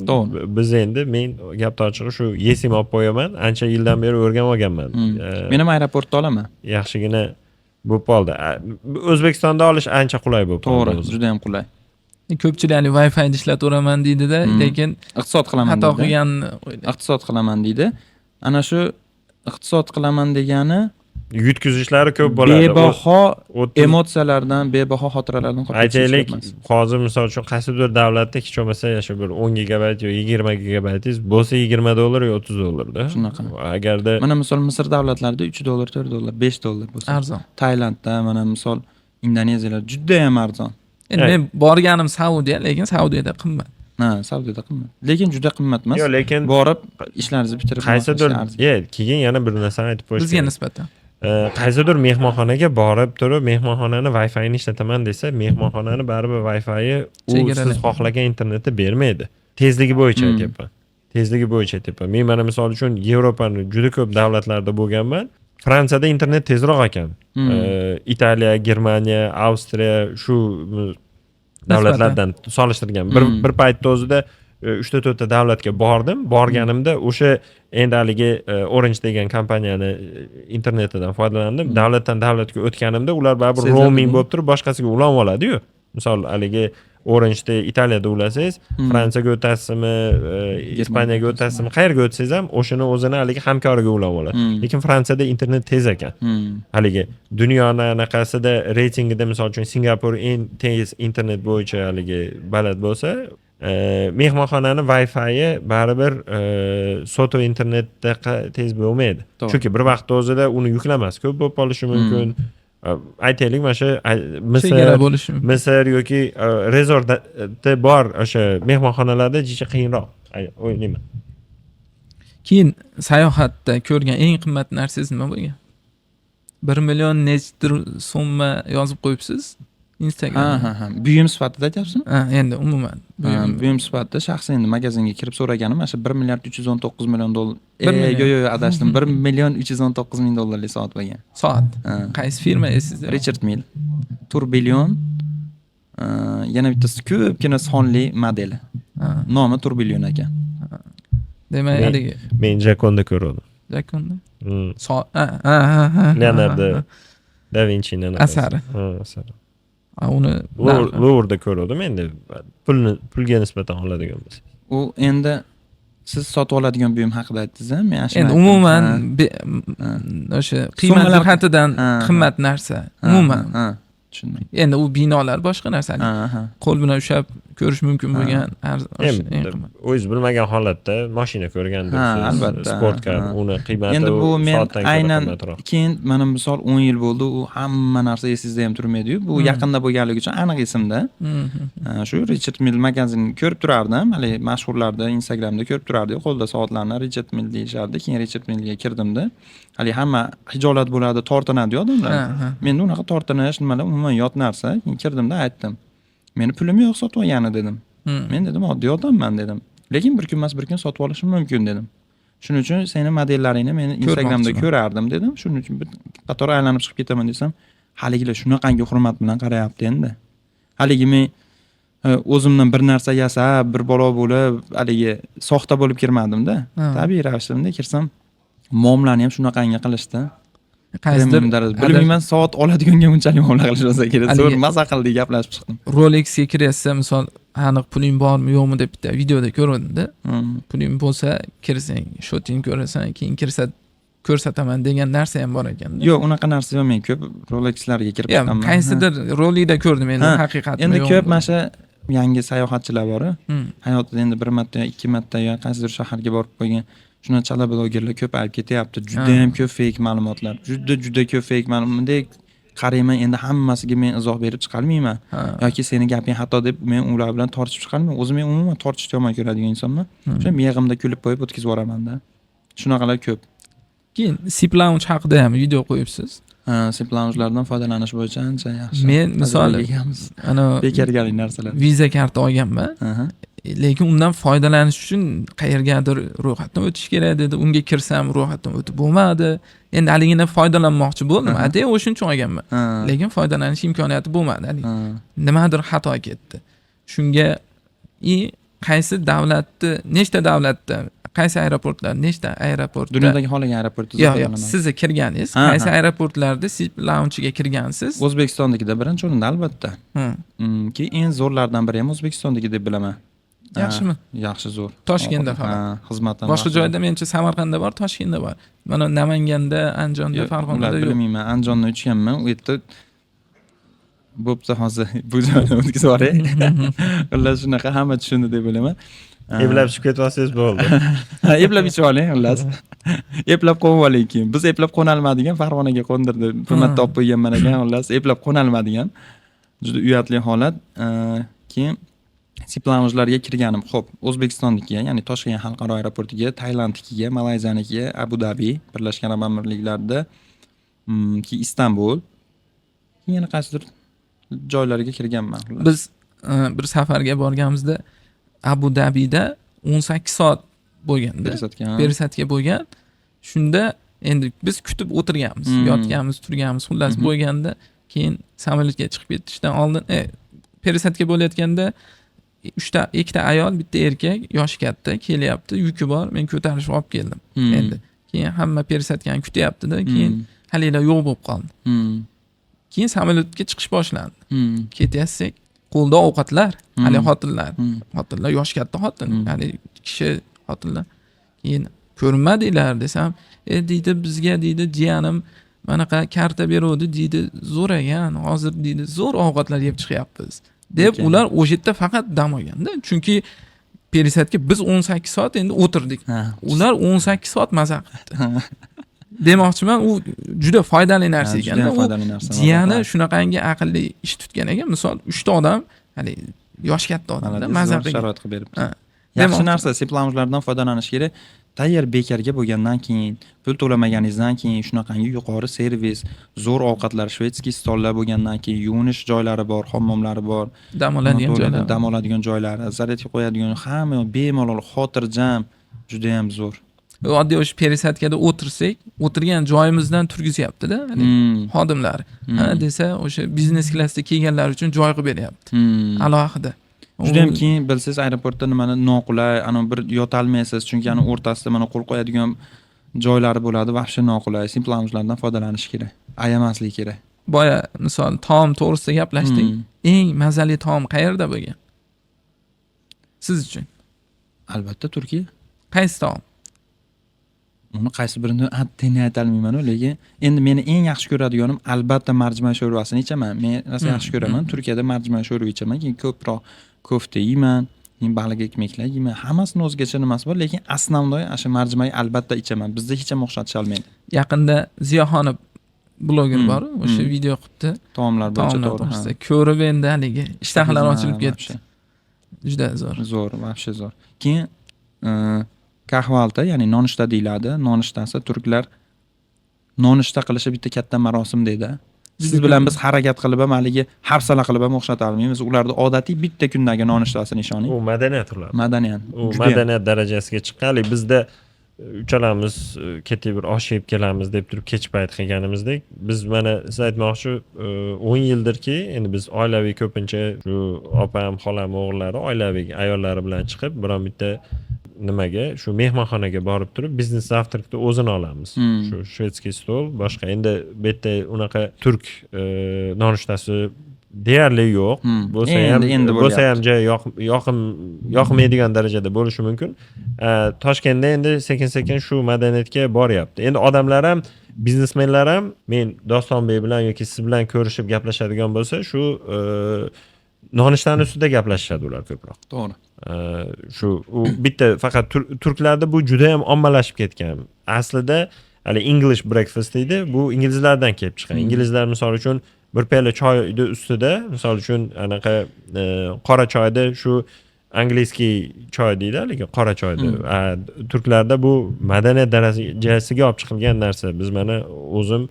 Biz endi men gap ochig'i shu yesim olib qo'yaman. Ancha yildan beri o'rganib olganman. Men ham aeroportda olaman. Yaxshigina bo'lib qoldi. O'zbekistonda olish ancha qulay bo'lib qoldi. To'g'ri, juda ham qulay. Ko'pchilik Wi-Fi ishlataveraman deydi-da, lekin iqtisod qilaman xato qilgan iqtisod qilaman deydi. Ana shu iqtisod qilaman degani yutkizishlari ko'p bo'ladi. Bebaho emotsiyalardan, bebaho xotiralardan qolib aytaylik, hozir misol uchun qaysidir davlatda hech bo'lmasa shu bir 10 gigabayt yo 20 gigabaytingiz bo'lsa $20 yo $30 da. Shunaqa. Agarda mana misol Misr davlatlarida $3, $4, $5 bo'lsa. Arzon. Tailandda, mana misol Indoneziyalar juda ham arzon. Endi men borganim Saudiya, lekin Saudiyada qimmat. Saudiyada qimmat. Lekin juda qimmat emas. Yo'q, lekin borib ishlaringizni bitirib qaysidir, keyin yana bir narsani aytib qo'yish. Bizga nisbatan qaysidir mehmonxonaga borib turib, mehmonxonani Wi-Fi-ni ishlataman desa, mehmonxonani baribir Wi-Fi-yi siz xohlagan internetni bermaydi. Tezligi bo'yicha aytyapman. Tezligi bo'yicha aytyapman. Men mana misol uchun Yevropaning juda ko'p davlatlarida bo'lganman. Fransiyada internet tezroq ekan. Italiya, Germaniya, Avstriya shu davlatlardan solishtirgan. Bir paytda o'zida 3-4 ta davlatga bordim. Borganimda o'sha endi haligi Orange degan kompaniyani internetidan foydalandim. Davlatdan davlatga o'tganimda ular baribir roaming bo'lib turib boshqasiga ulanib oladi-yu. Misol haligi Orange'da Italiyada ulasangiz, Fransiyaga o'tasizmi, Ispaniyaga o'tasizmi, qayerga o'tsangiz ham o'shani o'zini haligi hamkoriga ulab oladi. Lekin Fransiyada internet tez ekan. Haligi dunyoni anaqasida reytingida misol uchun Singapur eng tez internet bo'yicha haligi balad bo'lsa, mehmonxonani Wi-Fi'yi baribir soto internetda tez bo'lmaydi. Chunki bir vaqtda o'zida uni yuklamas ko'p bo'lib qolishi mumkin. Aytaylik, mana shu chegara bo'lishi mumkin. Misr yoki rezortda bor o'sha mehmonxonalarda jicha qiyinroq o'ylayman. Keyin sayohatda ko'rgan eng qimmat narsangiz nima bo'lgan? 1 million nechdir so'mma yozib qo'yibsiz Instagramga. Ha. Buyum sifatida aytyapsizmi? Ha, endi umuman. Buyum sifatida shaxsan endi magazinga kirib so'raganim, mana shu 1 milliard 319 million dollar. Yo'q, adashdim. 1 million 319 ming dollarlik soat bo'lgan. Soat. Qaysi firma esingizda? Richard Mille. Turbillion. Yana bittasi ko'pgina sonli modeli. Nomi Turbillion ekan. Demak, haligi Men Jakonda ko'rdim. Jakonda. Soat. Leonardo da Vinci'ning asari. Asari. Uni Louvre'da ko'rdim endi pulga nisbatan oladigan bo'lsa. U endi siz sotib oladigan buyum haqida aytdingiz-a? Men ashuna. Endi umuman o'sha qiymat jihatidan qimmat narsa. Umuman. Tushundim. Endi u binolar boshqa narsa. Qo'l bilan ushlab ko'rish mumkin bo'lgan o'zingiz bilmagan holatda mashina ko'rgandingiz, albatta. sportkar, uni qiymati Endi bu men soatdan ko'ra aynan qimmatroq. keyin mana misol 10 yil bo'ldi, u hamma narsa esingizda ham turmaydi-yu. Bu yaqinda bo'lganligi uchun aniq esimda. Shu Richard Mille magazinini ko'rib turardim, hali mashhurlarda Instagramda ko'rib turardim, qo'lda soatlarni Richard Mille deyishardi. Keyin Richard Mille'ga kirdimda. Hali hamma hijolat bo'ladi, tortinadi odamlar. Menda unaqa tortinish nimalar umuman yot narsa. Keyin kirdimda aytdim. Meni pulim yo'q, sotib olgani dedim. Men dedim, oddiy odamman dedim. Lekin bir kun emas bir kun sotib olishim mumkin dedim. Shuning uchun seni modellaringni men Instagramda ko'rardim dedim. Shuning uchun bir qator aylanib chiqib ketaman desam, haligilar shunaqangi hurmat bilan qarayapti endi. Haligi men o'zimdan bir narsa yasab, bir bola bo'lib, haligi soxta bo'lib kirmadim-da. Tabiiy ravishda kirsam, muomalani ham shunaqangi qilishdi. qaysidir bilmayman, soat oladiganga bunchalik muomala qilishmasa kerak. Zo'r maza qildik, gaplashib chiqdim. Rolex'ga kirsa, misol, aniq puling bormi, yo'qmi deb bitta videoda ko'rdim-da. Puling bo'lsa, kirsang, shoting ko'rasan, keyin ko'rsataman degan narsa ham bor ekan. Yo'q, unaqa narsa yo'q, men ko'p Rolex'larga kirib chiqaman. Qaysidir rolikda ko'rdim endi, haqiqatmi. Endi ko'p mana shu yangi sayohatchilar bor. Hayotida endi bir marta, ikki marta yo qaysidir shaharga borib qo'ygan shuna chala blogerlar ko'p aytib ketyapti. Juda ham ko'p fake ma'lumotlar. Juda ko'p fake ma'lumotlar. Qarayman, endi hammasiga men izoh berib chiqolmayman. Yoki seni gaping xato deb men ular bilan tortishib chiqolmayman. O'zim ham umuman tortishni yomon ko'radigan insonman. O'sha miyag'imda kulib qo'yib o'tkazib yuboraman-da. Shunaqalar ko'p. Keyin Sip Lounge haqida ham video qo'yibsiz. Sip Lounge'lardan foydalanish bo'yicha ancha yaxshi. Men misol ana bekargalik narsalar. Viza karta olganman. Lekin undan foydalanish uchun qayergadir ro'yxatdan o'tish kerak dedi. Unga kirsam ro'yxatdan o'tib bo'lmadi. Endi haligina foydalanmoqchi bo'ldim. Ade o'shuning uchun olganman. Lekin foydalanish imkoniyati bo'lmadi. Nimadir xato ketdi. Shunga qaysi davlatda, nechta davlatda, qaysi aeroportlar, nechta aeroportda, dunyodagi xohlagan aeroportda yo'q, siz kirganingiz, qaysi aeroportlarda Sip Lounge'ga kirgansiz? O'zbekistondagida birinchi o'rinda albatta. Keyin eng zo'rlardan biri ham O'zbekistondagi deb bilaman. Yaxshimi? Yaxshi, zo'r. Toshkentda faqat. Xizmatdan boshqa joyda mencha Samarqandda bor, Toshkentda bor. Mana Namanganda, Andijonda, Farg'onada yo'q. Bilmayman, Andijondan uchganman. U yerda bo'pti, hozir bu joyni o'tkazib yuboray. Xullas shunaqa hamma tushundi deb bilaman. Eplab chiqib ketsangiz bo'ldi. Eplab ichib oling, xullas. Eplab qo'yib oling keyin. Biz eplab qo'nalmadigan Farg'onaga qo'ndirdi. Hurmatda olib qo'yganman ekan, xullas eplab qo'nalmadigan. Juda uyatli holat. Keyin Sip Lounge'larga kirganim. Xo'p, O'zbekistonnikiga, ya'ni Toshkent xalqaro aeroportiga, Tailandnikiga, Malayziyanikiga, Abu Dhabi, Birlashgan Arab Amirliklarida, keyin Istanbul, yana qaysidir joylarga kirganman. Biz bir safarga borganimizda Abu Dhabida 18 soat bo'lganda, persatga bo'lgan. Shunda endi biz kutib o'tirganmiz, yotganmiz, turganmiz, xullas bo'lganda, keyin samolyotga chiqib ketishdan oldin persatga bo'layotganda ikkita ayol, bitta erkak, yoshi katta kelyapti, yuki bor, men ko'tarishib olib keldim. Endi keyin hamma persatgani kutyapti-da, keyin halilar yo'q bo'lib qoldi. Keyin samolyotga chiqish boshlandi. Ketyapsak, qo'lda ovqatlar, hali xotinlar. Hmm. Xotinlar yosh katta xotin, ya'ni kishi xotinlar. Keyin ko'rmadinglar desam, deydi bizga deydi jiyanim manaqa karta beruvdi deydi, zo'r ekan, hozir deydi zo'r ovqatlar yeb chiqyapmiz. Deb Ekan. ular o'sha yerda faqat dam olganda. Chunki perisatga biz 18 soat endi o'tirdik. Ha. Ular 18 soat maza qildi. Demoqchiman, u juda foydali narsa Ha, ekan. judayam foydali narsa. Jiyani Albatta. shunaqangi aqlli ish tutgan ekan. Misol 3 ta odam, ya'ni yosh katta odamlar Malades, maza zo'r qilgan. sharoit qilib beribdi. Ha. Yaxshi Demoqchi- narsa, seplamujlardan foydalanish kerak. Tayyor bekarga bo'lgandan keyin, pul to'lamaganingizdan keyin shunaqangi yuqori servis, zo'r ovqatlar, shvedskiy stollar bo'lgandan keyin yuvinish joylari bor, hammomlari bor. dam oladigan joylar. Dam oladigan joylari, zaryadga qo'yadigan hamma bemalol, xotirjam, juda ham zo'r. Oddiy o'sha perisatkada o'tirsak, o'tirgan joyimizdan turgizyapti-da, ya'ni xodimlar. Ha desa, o'sha biznes klassda kelganlar uchun joy qilib beryapti. Alohida. Juda ham keyin bilsangiz aeroportda nimani noqulay, ana bir yotolmaysiz, chunki ana o'rtasida mana qo'l qo'yadigan joylari bo'ladi, vahsha noqulay. Simplamujlardan foydalanish kerak. Ayamaslik kerak. Boya misol taom to'g'risida gaplashdik. Eng mazali taom qayerda bo'lgan? Siz uchun Albatta Turkiya. qaysi taom? Uni qaysi birini teni aytolmayman, lekin endi meni eng yaxshi ko'radiganim albatta marjmay sho'rvasini ichaman. Men rosa yaxshi ko'raman. Turkiyada marjmay sho'rva ichaman, keyin ko'proq kofta yeyman, keyin baliq ekmeklar yeyman. Hammasini o'zgacha nimasi bor, lekin asnomdoy o'sha marjmay albatta ichaman. Bizda hech ham o'xshatisha olmaydi. Yaqinda Ziyoxonov bloger bor, o'sha video qilibdi. Taomlar bo'yicha Taomlar to'g'ri. to'g'risida ko'rib endi haligi ishtahalar ochilib ketdi. Juda zo'r. Zo'r, vahsha zo'r. Keyin kahvalta, ya'ni nonushta deyiladi. Nonushtasi turklar nonushta qilishi bitta katta marosim deydi. Siz bilan biz harakat qilib ham haligi hafsala qilib ham o'xshata olmaymiz. Ularda odatiy bitta kundagi nonushtasi nishoning. U madaniyat ular. Madaniyat. U madaniyat darajasiga chiqqanlik. Bizda uchalamiz ketib bir osh yeb kelamiz deb turib kech payt qilganimizdek, biz mana siz aytmoqchi 10 yildirki, endi biz oilaviy ko'pincha shu opam, xolam, o'g'illari oilaviy ayollari bilan chiqib biron bitta nimaga, shu mehmonxonaga borib turib biznes zavtraqda o'zini olamiz. Shu shvedskiy stol, boshqa endi bu yerda unaqa turk nonushtasi deyarli yo'q. Bo'lsa ham yoqmaydigan darajada bo'lishi mumkin. Toshkentda endi sekin-sekin shu madaniyatga boryapti. Endi odamlar ham, biznesmenlar ham men Dostonbek bilan yoki siz bilan ko'rishib gaplashadigan bo'lsa, shu nonushtaning ustida gaplashishadi ular ko'proq. To'g'ri. Shu bitta faqat turklarda bu juda ham ommalashib ketgan. Aslida hali English breakfast deydi. Bu inglizlardan kelib chiqqan. Inglizlar misol uchun bir piyola choyni ustida, misol uchun anaqa qora choyda shu angliskiy choy deydi, lekin qora choyda. Turklarda bu madaniyat darajasiga olib chiqilgan narsa. Biz mana o'zim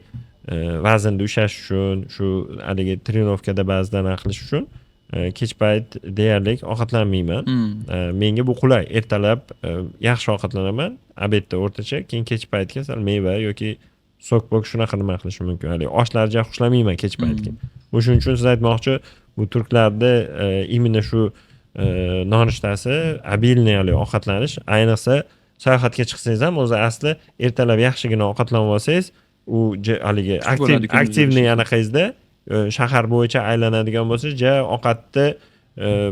vaznni ushlash uchun, shu haligi trenovkada ba'zidan qilish uchun kech payt deyarli ovqatlanmayman. Menga bu qulay. Ertalab yaxshi ovqatlanaman, obedda o'rtacha, keyin kech paytga sal meva yoki sok-pok shunaqa nima qilishim mumkin. Hali oshlarga xushlamayman kech paytga. Shuning uchun siz aytmoqchi, bu turklarda imенно shu nonushtasi, obilniy ovqatlanish, ayniqsa sayohatga chiqsangiz ham o'zi asli ertalab yaxshigina ovqatlanib olsangiz, u haligi aktivniy anaqangizda shahar bo'yicha aylanadigan bo'lsa, ovqatni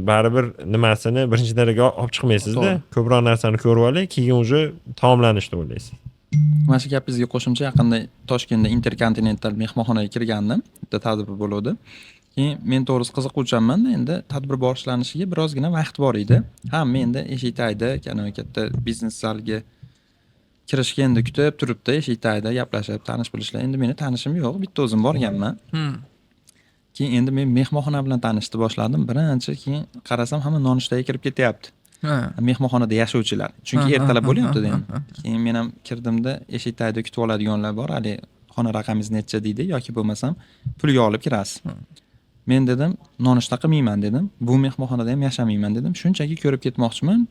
baribir nimasini birinchi darajaga olib chiqmaysizda. Ko'proq narsani ko'rib olay, keyin уже taomlanishni o'ylaysiz. Mana shu gapingizga qo'shimcha yaqinda Toshkentda Intercontinental mehmonxonaga kirgandim. Bitta tadbir bo'ldi. Keyin men to'g'risi qiziquvchanman, endi tadbir boshlanishiga birozgina vaqt bor edi. Hamma endi eshik tagida, yana katta biznes zalga kirishga endi kutib turibdi, eshik tagida gaplashib, tanish bilishlar. Endi meni tanishim yo'q, bitta o'zim borganman. Keyin endi men mehmonxona bilan tanishni boshladim. Birinchi keyin qarasam hamma nonushtaga kirib ketyapti. Mehmonxonada yashovchilar. Chunki ertalab bo'lyapti endi. Keyin men ham kirdimda, eshik tagida kutib oladiganlar bor. Hali xona raqamingiz necha deydi yoki bo'lmasam pulga olib kirasiz. Men dedim, nonushta qilmayman dedim. Bu mehmonxonada ham yashamayman dedim. Shunchaki ko'rib ketmoqchiman.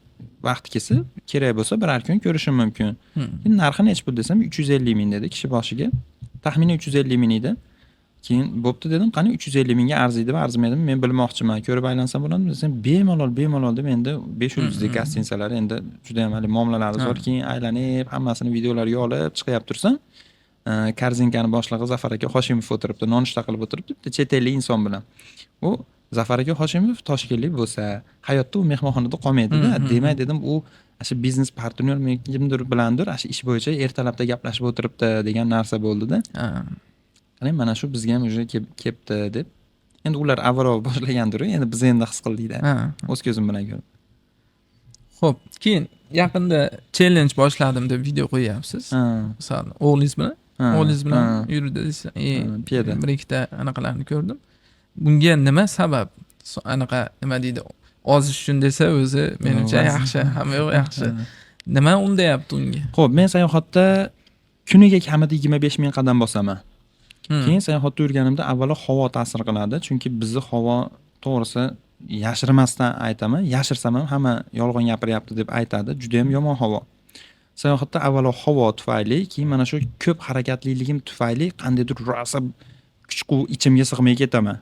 Vaqt kelsa, kerak bo'lsa bir har kun ko'rishim mumkin. Keyin narxi necha pul desam 350 ming dedi kishi boshiga. Taxminan 350 ming edi. Keyin bo'pti dedim, qani 350 mingga arziydimi, arzimaydimi? Men bilmoqchiman. Ko'rib aylansam bo'ladimi desam, bemalol deb endi 5 yulduzli gostinitsalar endi juda ham hali muomalalari zo'r, keyin aylanib, hammasini videolarga olib chiqyap tursam, Korzinkani boshlig'i Zafar aka Hoshimov o'tiribdi, nonushta qilib o'tiribdi, bitta chet ellik inson bilan. U Zafar aka Hoshimov Toshkentlik bo'lsa, hayotda u mehmonxonada qolmaydi-da. Demak dedim, u shu biznes partnyor kimdir bilandir, shu ish bo'yicha ertalabda gaplashib o'tiribdi degan narsa bo'ldi-da. Ha. Qarang, mana shu bizga ham уже kelibdi deb. Endi ular avvalroq boshlagandir, endi biz endi his qildik-da. Ha. O'z ko'zim bilan ko'rdim. Xo'p, keyin yaqinda challenge boshladim deb video qo'yyapsiz. Ha. Misol o'g'lingiz bilan. Ha, O'g'lingiz bilan ha. yurdingiz. piyoda. Bir ikkita anaqalarni ko'rdim. Bunga nima sabab? Anaqa nima deydi? Ozish uchun desa o'zi menimcha yaxshi, hamma yo'q yaxshi. Nima undayapti unga? Xo'p, men sayohatda kuniga kamida 25 ming qadam bosaman. Keyin sayohatda yurganimda avvalo havo ta'sir qiladi, chunki bizni havo to'g'risi yashirmasdan aytaman, yashirsam ham hamma yolg'on gapiryapti deb aytadi, juda ham yomon havo. Sayohatda avvalo havo tufayli, keyin mana shu ko'p harakatliligim tufayli qandaydir rosa kuch-quv ichimga sig'may ketaman.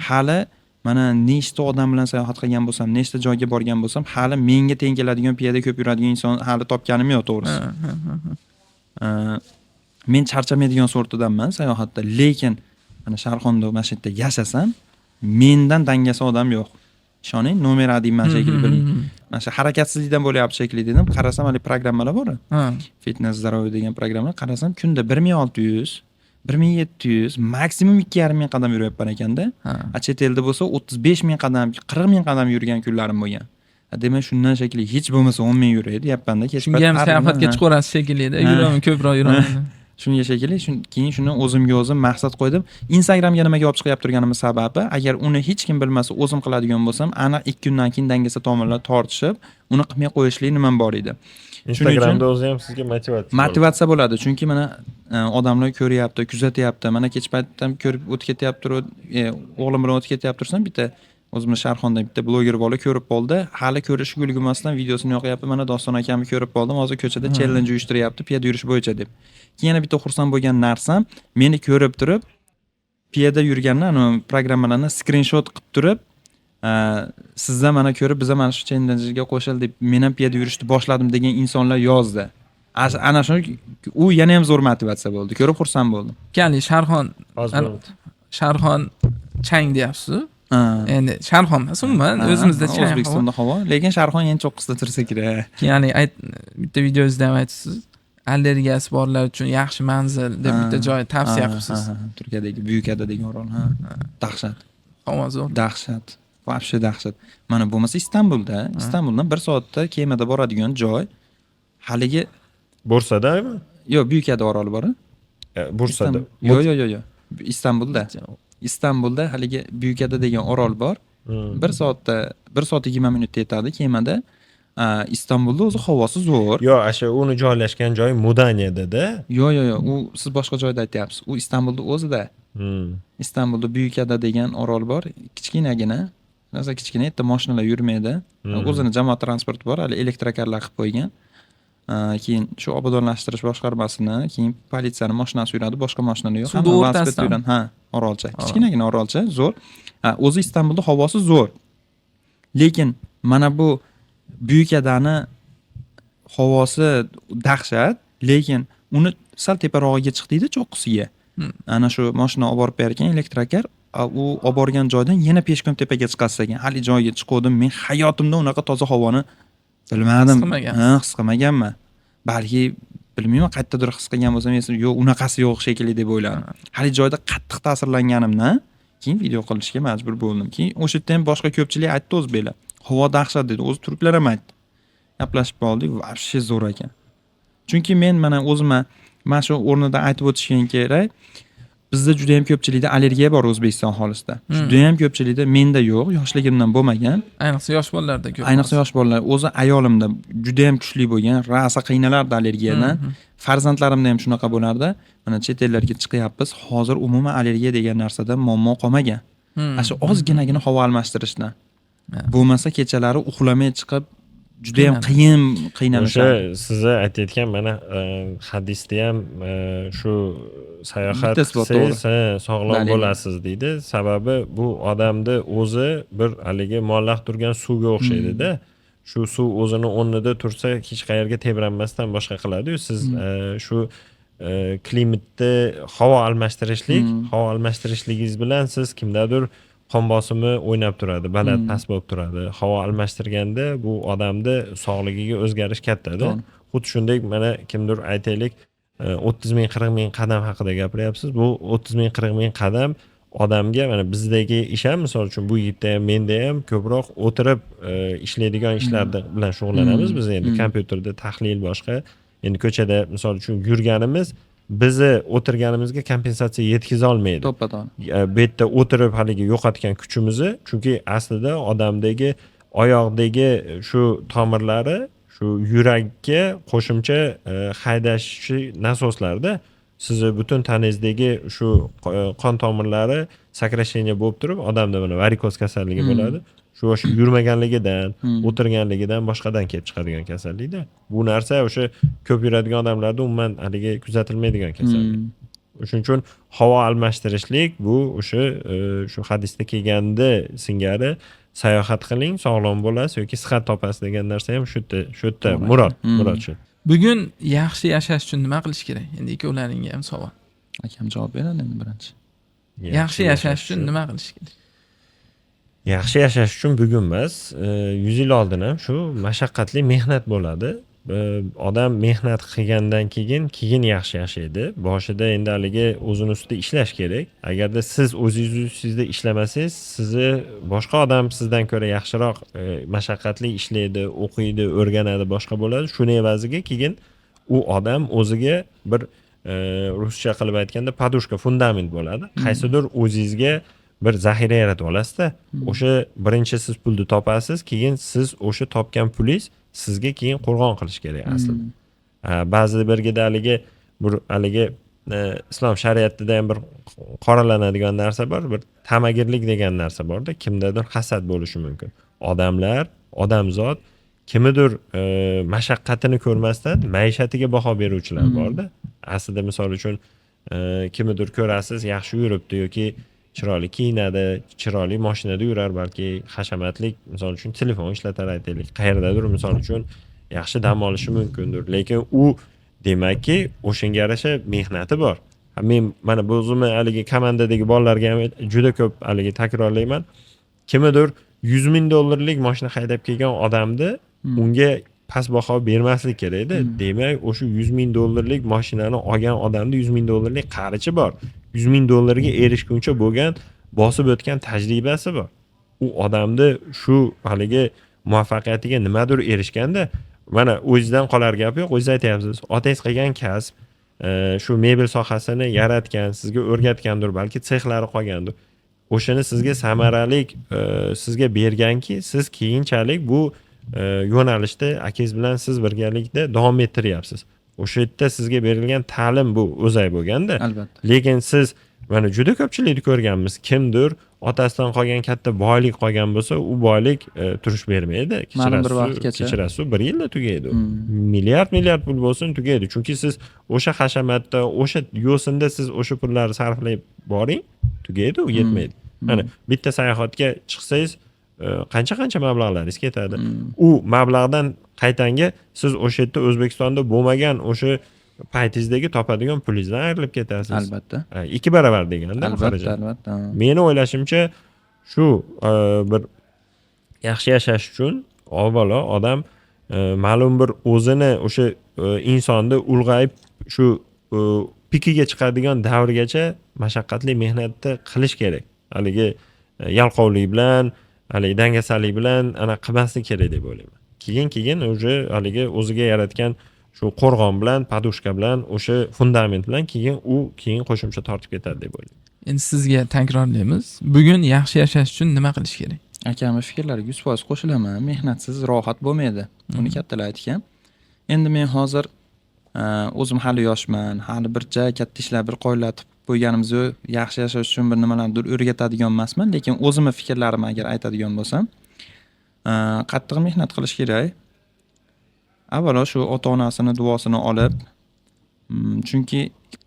Hali mana nechta odam bilan sayohat qilgan bo'lsam, nechta joyga borgan bo'lsam, hali menga teng keladigan piyoda ko'p yuradigan inson hali topganim yo'q to'g'risi. Men charchamaydigan sortidanman sayohatda, lekin mana Sharxonda mana shu yerda yashasam, mendan dangasa odam yo'q. Ishoning, nomer adiyman shekilli biling. Mana shu harakatsizlikdan bo'lyapti shekilli dedim. Qarasam, hali programmalar bor. Fitness Здоровье degan programmalar qarasam, kunda 1600, 1700, maksimum 2,5 ming qadam yuryapman ekanda. Chet elda bo'lsa 35 ming qadam, 40 ming qadam yurgan kunlarim bo'lgan. Demak, shundan shekilli hech bo'lmasa 10 ming yuraydi, deyapman-da. Shunga ham sayohatga chiqarasiz shekilli-da, yuraman ko'proq yuraman. Shunga shekilli, keyin shuni o'zimga o'zim maqsad qo'ydim. Instagramga nimaga olib chiqyapti turganimiz sababi, agar uni hech kim bilmasa, o'zim qiladigan bo'lsam, aniq 2 kundan keyin dangasa tomirlar tortishib, uni qilmay qo'yishlik nimam bor edi. Instagramda o'zi ham sizga motivatsiya bo'ladi, chunki mana odamlar ko'ryapti, kuzatyapti. Mana kech paytda ko'rib o'tib ketyapti, o'g'lim bilan o'tib ketyapti tursam, bitta o'zimiz Sharxonda bitta bloger bola ko'rib qoldi. Hali ko'rish ulgurmasdan videosini yoqyapti. Mana Doston akamni ko'rib qoldim. Hozir ko'chada challenge uyushtiryapti, piyoda yurish bo'yicha deb. Keyin yana bitta xursand bo'lgan narsam, meni ko'rib turib, piyoda yurganni, programmalarni screenshot qilib turib, sizda mana ko'rib, biz ham mana shu challenge'ga qo'shildik, men ham piyoda yurishni boshladim degan insonlar yozdi. Ana shu u yana ham zo'r motivatsiya bo'ldi. Ko'rib xursand bo'ldim. Ya'ni Sharxon chang deyapsiz. Endi Sharxon emas, umuman o'zimizda chang. O'zbekistonda havo, lekin Sharxon eng cho'qqisida tursa kerak. Ya'ni bitta videozda ham aytasiz, allergiyasi borlar uchun yaxshi manzil deb bitta joy tavsiya qilibsiz. Turkiyadagi Buyukada degan orol, dahshat. Havo zo'r. Dahshat. Vobshe dahshat. Mana bo'lmasa Istanbuldan 1 soatda kemada boradigan joy. Haligi Bursadami? Yo'q, Buyukada oroli bor. Bursada. Yo'q. Istanbulda haligi Buyukada degan orol bor. 1 soat 20 minutda yetadi kemada. Istanbulda o'zi havosi zo'r. Yo'q, o'sha uni joylashgan joy Mudaniyada-da. Yo'q, u siz boshqa joyda aytyapsiz. U Istanbulda o'zida. Istanbulda Buyukada degan orol bor, kichkinagina. Rosa kichkina, yerda mashinalar yurmaydi. O'zini jamoat transporti bor, hali elektrokarlar qilib qo'ygan. Keyin shu obodonlashtirish boshqarmasini, keyin politsiyani mashinasi yuradi, boshqa mashinalar yo'q. Suvda o'rtasidan. Orolcha. Kichkinagina orolcha, zo'r. O'zi Istanbulda havosi zo'r. Lekin mana bu Buyukadani havosi dahshat, lekin uni sal teparog'iga chiqdikda cho'qqisiga. Ana shu mashina olib borib bergan elektrokar, u olib borgan joydan yana peshkom tepaga chiqasiz ekan. Hali joyga chiqdim, men hayotimda unaqa toza havoni bilmadim. His qilmaganman. Balki bilmayman, qayerdadir his qilgan bo'lsam, yo'q, unaqasi yo'q shekilli deb o'yladim. Hali joyda qattiq ta'sirlanganimdan keyin video qilishga majbur bo'ldim. Keyin o'sha yerda ham boshqa ko'pchilik aytdi o'zbeklar. Havo dahshat dedi, o'zi turklar ham aytdi. Gaplashib qoldik, vobshe zo'r ekan. Chunki men mana o'zimga mana shu o'rnida aytib o'tishim kerak. Bizda juda ham ko'pchilikda allergiya bor O'zbekiston aholisida. Juda ham ko'pchilikda, menda yo'q, yoshligimdan bo'lmagan. Ayniqsa yosh bolalarda ko'p. Ayniqsa yosh bolalar, o'zi ayolimda juda ham kuchli bo'lgan, rosa qiynalardi allergiyadan. Farzandlarimda ham shunaqa bo'lardi. Mana chet ellarga chiqyapmiz, hozir umuman allergiya degan narsadan muammo qolmagan. Shu ozginagina havo almashtirishdan. Bo'lmasa kechalari uxlamay chiqib juda ham qiynalishadi. O'sha sizni aytayotgan mana hadisda ham shu sayohat qilsangiz sog'lom bo'lasiz deydi. Sababi bu odamni o'zi bir haligi muallaq turgan suvga o'xshaydi-da. Shu suv o'zini o'rnida tursa hech qayerga tebranmasdan boshqa qiladi-yu. Siz shu klimatda havo almashtirishligingiz bilan siz kimdadir qon bosimi o'ynab turadi, baland past bo'lib turadi. Havo almashtirganda bu odamni sog'ligiga o'zgarish katta-da. To'g'ri. Xuddi shunday mana kimdir aytaylik 30 ming 40 ming qadam haqida gapiryapsiz. Bu 30 ming 40 ming qadam odamga mana bizdagi ish ham misol uchun bu yerda ham menda ham ko'proq o'tirib ishlaydigan ishlar bilan shug'ullanamiz biz endi kompyuterda tahlil boshqa. Endi ko'chada misol uchun yurganimiz bizni o'tirganimizga kompensatsiya yetkiza olmaydi. To'ppa-to'g'ri. Bu yerda o'tirib haligi yo'qotgan kuchimizni, chunki aslida odamdagi oyoqdagi shu tomirlari shu yurakka qo'shimcha haydashi nasoslarda sizni butun taningizdagi shu qon tomirlari sakrasheniya bo'lib turib, odamda mana varikoz kasalligi bo'ladi. Shu o'sha yurmaganligidan, o'tirganligidan boshqadan kelib chiqadigan kasallikda. Bu narsa o'sha ko'p yuradigan odamlarda umuman haligi kuzatilmaydigan kasallik. Shuning uchun havo almashtirishlik bu o'sha shu hadisda kelganda singari sayohat qiling, sog'lom bo'lasiz yoki sihat topasiz degan narsa ham shu yerda murod shu. Bugun yaxshi yashash uchun nima qilish kerak? Endi ikkovlaringga ham savol. Akam javob beradi endi birinchi. Yaxshi yashash uchun nima qilish kerak? Yaxshi yashash uchun bugun emas, 100 yil oldin ham shu mashaqqatli mehnat bo'ladi. Odam mehnat qilgandan keyin yaxshi yashaydi. Boshida endi haligi o'zini ustida ishlash kerak. Agarda siz o'zingiz ustida ishlamasangiz, sizni boshqa odam sizdan ko'ra yaxshiroq mashaqqatli ishlaydi, o'qiydi, o'rganadi, boshqa bo'ladi. Shuni evaziga keyin u odam o'ziga bir ruscha qilib aytganda podushka, fundament bo'ladi. Qaysidir o'zingizga bir zaxira yaratib olasizda. O'sha birinchi siz pulni topasiz, keyin siz o'sha topgan pulingiz sizga keyin qo'rg'on qilish kerak aslida. Ba'zi birgida haligi islom shariatida ham bir qoralanadigan narsa bor, bir tamagirlik degan narsa borda, kimdadir hasad bo'lishi mumkin. Odamzod kimidir mashaqqatini ko'rmasdan maishatiga baho beruvchilar borda. Aslida misol uchun kimidir ko'rasiz, yaxshi yuribdi yoki chiroyli kiyinadi, chiroyli mashinada yurar, balki hashamatlik, misol uchun telefon ishlatar aytaylik, qayerdadir misol uchun yaxshi dam olishi mumkindir, lekin u demakki o'shanga yarasha mehnati bor. Men mana bu o'zimni haligi komandadagi bolalarga ham juda ko'p haligi takrorlayman. Kimidir 100 ming dollarlik mashina haydab kelgan odamni unga past baho bermaslik kerak-da. Demak, o'sha 100 ming dollarlik mashinani olgan odamda 100 ming dollarlik qarichi bor. 100 ming dollarga erishguncha bo'lgan bosib o'tgan tajribasi bor. U odamni shu haligi muvaffaqiyatiga nimadir erishganda, mana o'zingizdan qolar gap yo'q, o'zingiz aytyapsiz. Otangiz qilgan kasb, shu mebel sohasini yaratgan, sizga o'rgatgandir, balki sexlari qolgandir. O'shani sizga samaralik sizga berganki, siz keyinchalik bu yo'nalishda akangiz bilan siz birgalikda davom ettiryapsiz. O'sha yerda sizga berilgan ta'lim bu o'zay bo'lganda. Albatta. Lekin siz mana juda ko'pchilikni ko'rganmiz. Kimdir otasidan qolgan katta boylik qolgan bo'lsa, u boylik turish bermaydi. Kechirasiz, 1 yilda tugaydi. Milliard pul bo'lsin tugaydi. Chunki siz o'sha hashamatda, o'sha yo'sinda siz o'sha pullarni sarflab boring, tugaydi, u yetmaydi. Mana bitta sayohatga chiqsangiz qancha mablag'laringiz ketadi. U mablag'dan qaytanga siz o'sha yerda O'zbekistonda bo'lmagan o'sha paytingizdagi topadigan pulingizdan ayrilib ketasiz. Albatta. 2 barobar deganda. Albatta. Meni o'ylashimcha shu bir yaxshi yashash uchun avvalo odam ma'lum bir o'zini o'sha insonni ulg'ayib shu pikiga chiqadigan davrgacha mashaqqatli mehnatni qilish kerak. Haligi yalqovlik bilan, haligi dangasalik bilan ana qilmaslik kerak deb o'ylayman. Keyin o'sha haligi o'ziga yaratgan shu qo'rg'on bilan, podushka bilan, o'sha fundament bilan keyin qo'shimcha tortib ketadi deb o'ylayman. Endi sizga takrorlaymiz. Bugun yaxshi yashash uchun nima qilish kerak? Akamning fikrlariga 100% qo'shilaman. Mehnatsiz rohat bo'lmaydi. Uni kattalar aytgan. Endi men hozir o'zim hali yoshman, hali bir katta ishlar bir qo'llatib qo'yganimizni yaxshi yashash uchun bir nimalardir o'rgatadigan emasman, lekin o'zimning fikrlarimni agar aytadigan bo'lsam, qattiq mehnat qilish kerak. Avvalo shu ota-onasini duosini olib, chunki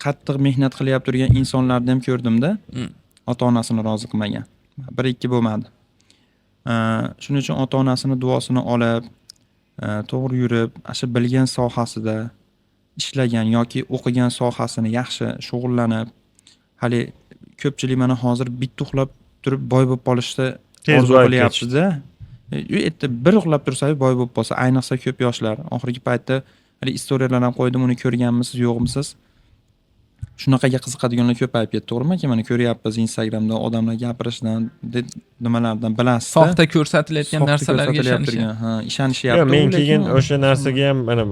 qattiq mehnat qilyapti turgan insonlarni ham ko'rdimda, ota-onasini rozi qilmagan. 1-2 bo'lmadi. Shuning uchun ota-onasini duosini olib, to'g'ri yurib, shu bilgan sohasida ishlagan yoki o'qigan sohasini yaxshi shug'ullanib, hali ko'pchilik mana hozir bitta uxlab turib boy bo'lib qolishni Tez orzu boyib qilyapti-da. Erta bir uxlab tursangiz boy bo'lib qolsa, ayniqsa ko'p yoshlar. Oxirgi paytda hali istoriyalar ham qo'ydim, uni ko'rganmisiz, yo'qmisiz? Shunaqaga qiziqadiganlar ko'payib ketdi, to'g'rimi? Mana ko'ryapmiz Instagramda odamlar gapirishidan, nimalardan bilasiz. Soxta ko'rsatilayotgan narsalarga ishonish. Ha, ishonishyapti. Yo'q, men keyin lekin- o'sha narsaga ham mana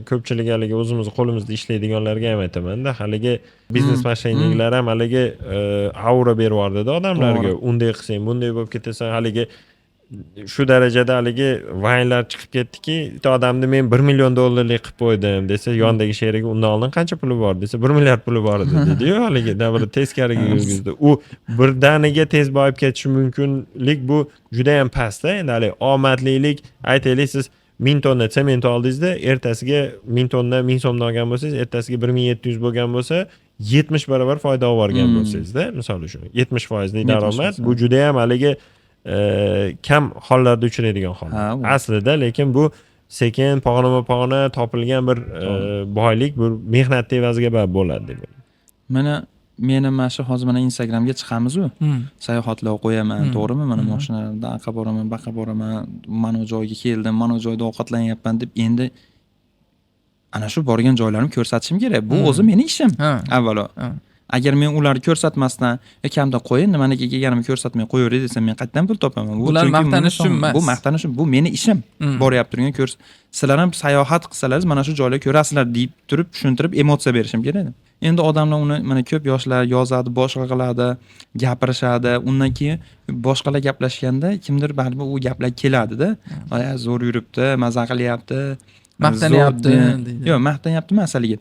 ko'pchilik haligi o'zimiz qo'limizda ishlaydiganlarga ham aytaman-da, haligi biznes mashinalar ham haligi aura berib yubordida odamlarga. To'g'ri. Unday qilsang, bunday bo'lib ketasan, haligi shu darajada haligi vaynlar chiqib ketdiki, bitta odamni men 1 million dollarlik qilib qo'ydim desa, yondagi sherigi undan oldin qancha puli bor desa, 1 milliard puli bor edi dedi-yu, haligi davlat teskariga yurgizdi. U birdaniga tez boyib ketishi mumkinlik bu juda ham past-da. Endi hali omadlilik, aytaylik siz 1000 tonna sement oldingizda, ertasiga 1000 tonna 1000 so'mdan olgan bo'lsangiz, ertasiga 1700 bo'lgan bo'lsa, 70 barobar foyda olgan bo'lsangiz-da, misol uchun 70% daromad, bu juda ham haligi kam hollarda uchraydigan hol. Ha, bu. Aslida lekin bu sekin pog'ona topilgan bir boylik, bir mehnat evaziga bo'ladi deb. Mana meni mana shu hozir mana Instagramga chiqamiz-ku. Sayohatlar qo'yaman, to'g'rimi? Mana mashinalarda aqa boraman, baqa boraman, mana bu joyga keldim, mana bu joyda ovqatlanyapman deb endi ana shu borgan joylarimni ko'rsatishim kerak. Bu o'zi meni ishim. Avvalo. Agar men ularni ko'rsatmasdan, kamda qo'ying, nimaniga kelganimni ko'rsatmay qo'yaver desam, men qayerdan pul topaman? Bu Ular chunki maqtanish uchun emas. Bu maqtanish uchun, bu meni ishim. Boryapti turgan sizlar ham sayohat qilsalaringiz, mana shu joylarga ko'rasizlar deb turib, tushuntirib, emotsiya berishim kerak. Endi odamlar uni mana ko'p yoshlar yozadi, boshqa qiladi, gapirishadi. Undan keyin boshqalar gaplashganda kimdir baribir u gaplar keladi-da. Zo'r yuribdi, maza qilyapti, Maqtanyapti deydi. Yo'q, maqtanyapti masalaga.